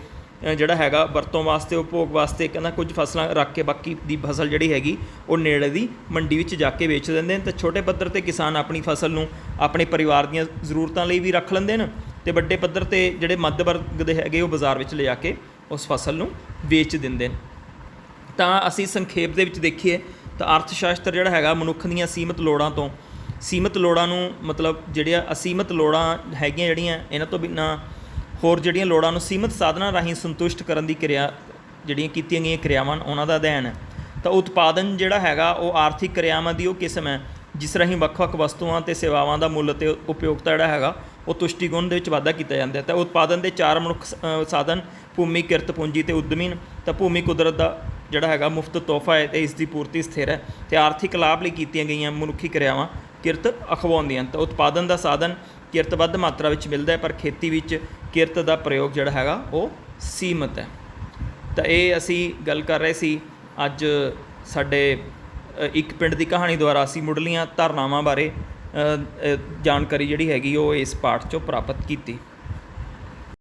ਜਿਹੜਾ ਹੈਗਾ ਵਰਤੋਂ ਵਾਸਤੇ, ਉਪਭੋਗ ਵਾਸਤੇ ਕਹਿੰਦਾ ਕੁਝ ਫਸਲਾਂ ਰੱਖ ਕੇ ਬਾਕੀ ਦੀ ਫਸਲ ਜਿਹੜੀ ਹੈਗੀ ਉਹ ਨੇੜੇ ਦੀ ਮੰਡੀ ਵਿੱਚ ਜਾ ਕੇ ਵੇਚ ਦਿੰਦੇ ਨੇ। ਅਤੇ ਛੋਟੇ ਪੱਧਰ 'ਤੇ ਕਿਸਾਨ ਆਪਣੀ ਫਸਲ ਨੂੰ ਆਪਣੇ ਪਰਿਵਾਰ ਦੀਆਂ ਜ਼ਰੂਰਤਾਂ ਲਈ ਵੀ ਰੱਖ ਲੈਂਦੇ ਨੇ, ਅਤੇ ਵੱਡੇ ਪੱਧਰ 'ਤੇ ਜਿਹੜੇ ਮੱਧ ਵਰਗ ਦੇ ਹੈਗੇ ਉਹ ਬਾਜ਼ਾਰ ਵਿੱਚ ਲਿਜਾ ਕੇ ਉਸ ਫਸਲ ਨੂੰ ਵੇਚ ਦਿੰਦੇ ਨੇ। ਤਾਂ ਅਸੀਂ ਸੰਖੇਪ ਦੇ ਵਿੱਚ ਦੇਖੀਏ ਤਾਂ ਅਰਥ ਸ਼ਾਸਤਰ ਜਿਹੜਾ ਹੈਗਾ ਮਨੁੱਖ ਦੀਆਂ ਸੀਮਿਤ ਲੋੜਾਂ ਨੂੰ ਮਤਲਬ ਜਿਹੜੀਆਂ ਅਸੀਮਿਤ ਲੋੜਾਂ ਹੈਗੀਆਂ ਜਿਹੜੀਆਂ ਇਹਨਾਂ ਤੋਂ ਬਿਨਾਂ ਹੋਰ ਜਿਹੜੀਆਂ ਲੋੜਾਂ ਨੂੰ ਸੀਮਿਤ ਸਾਧਨਾਂ ਰਾਹੀਂ ਸੰਤੁਸ਼ਟ ਕਰਨ ਦੀ ਕਿਰਿਆ ਜਿਹੜੀਆਂ ਕੀਤੀਆਂ ਗਈਆਂ ਕਿਰਿਆਵਾਂ ਉਹਨਾਂ ਦਾ ਅਧਿਐਨ ਹੈ। ਤਾਂ ਉਤਪਾਦਨ ਜਿਹੜਾ ਹੈਗਾ ਉਹ ਆਰਥਿਕ ਕਿਰਿਆਵਾਂ ਦੀ ਉਹ ਕਿਸਮ ਹੈ ਜਿਸ ਰਾਹੀਂ ਵੱਖ-ਵੱਖ ਵਸਤੂਆਂ ਅਤੇ ਸੇਵਾਵਾਂ ਦਾ ਮੁੱਲ ਅਤੇ ਉਪਯੋਗਤਾ ਜਿਹੜਾ ਹੈਗਾ ਉਹ ਤੁਸ਼ਟੀ ਗੁਣ ਦੇ ਵਿੱਚ ਵਾਧਾ ਕੀਤਾ ਜਾਂਦਾ ਹੈ। ਤਾਂ ਉਤਪਾਦਨ ਦੇ 4 ਮਨੁੱਖ ਸਾਧਨ ਭੂਮੀ, ਕਿਰਤ, ਪੂੰਜੀ ਅਤੇ ਉੱਦਮੀ। ਤਾਂ ਭੂਮੀ ਕੁਦਰਤ ਦਾ ਜਿਹੜਾ ਹੈਗਾ ਮੁਫਤ ਤੋਹਫਾ ਹੈ ਅਤੇ ਇਸ ਦੀ ਪੂਰਤੀ ਸਥਿਰ ਹੈ, ਅਤੇ ਆਰਥਿਕ ਲਾਭ ਲਈ ਕੀਤੀਆਂ ਗਈਆਂ ਮਨੁੱਖੀ ਕਿਰਿਆਵਾਂ ਕਿਰਤ ਅਖਵਾਉਂਦੀਆਂ। ਤਾਂ ਉਤਪਾਦਨ ਦਾ ਸਾਧਨ ਕਿਰਤ ਵੱਧ ਮਾਤਰਾ ਵਿੱਚ ਮਿਲਦਾ ਹੈ, ਪਰ ਖੇਤੀ ਵਿੱਚ ਕਿਰਤ ਦਾ ਪ੍ਰਯੋਗ ਜਿਹੜਾ ਹੈਗਾ ਉਹ ਸੀਮਿਤ ਹੈ। ਤਾਂ ਇਹ ਅਸੀਂ ਗੱਲ ਕਰ ਰਹੇ ਸੀ ਅੱਜ ਸਾਡੇ ਇੱਕ ਪਿੰਡ ਦੀ ਕਹਾਣੀ ਦੁਆਰਾ ਅਸੀਂ ਮੁੱਢਲੀਆਂ ਧਾਰਨਾਵਾਂ ਬਾਰੇ ਜਾਣਕਾਰੀ ਜਿਹੜੀ ਹੈਗੀ ਉਹ ਇਸ ਪਾਠ 'ਚੋਂ ਪ੍ਰਾਪਤ ਕੀਤੀ।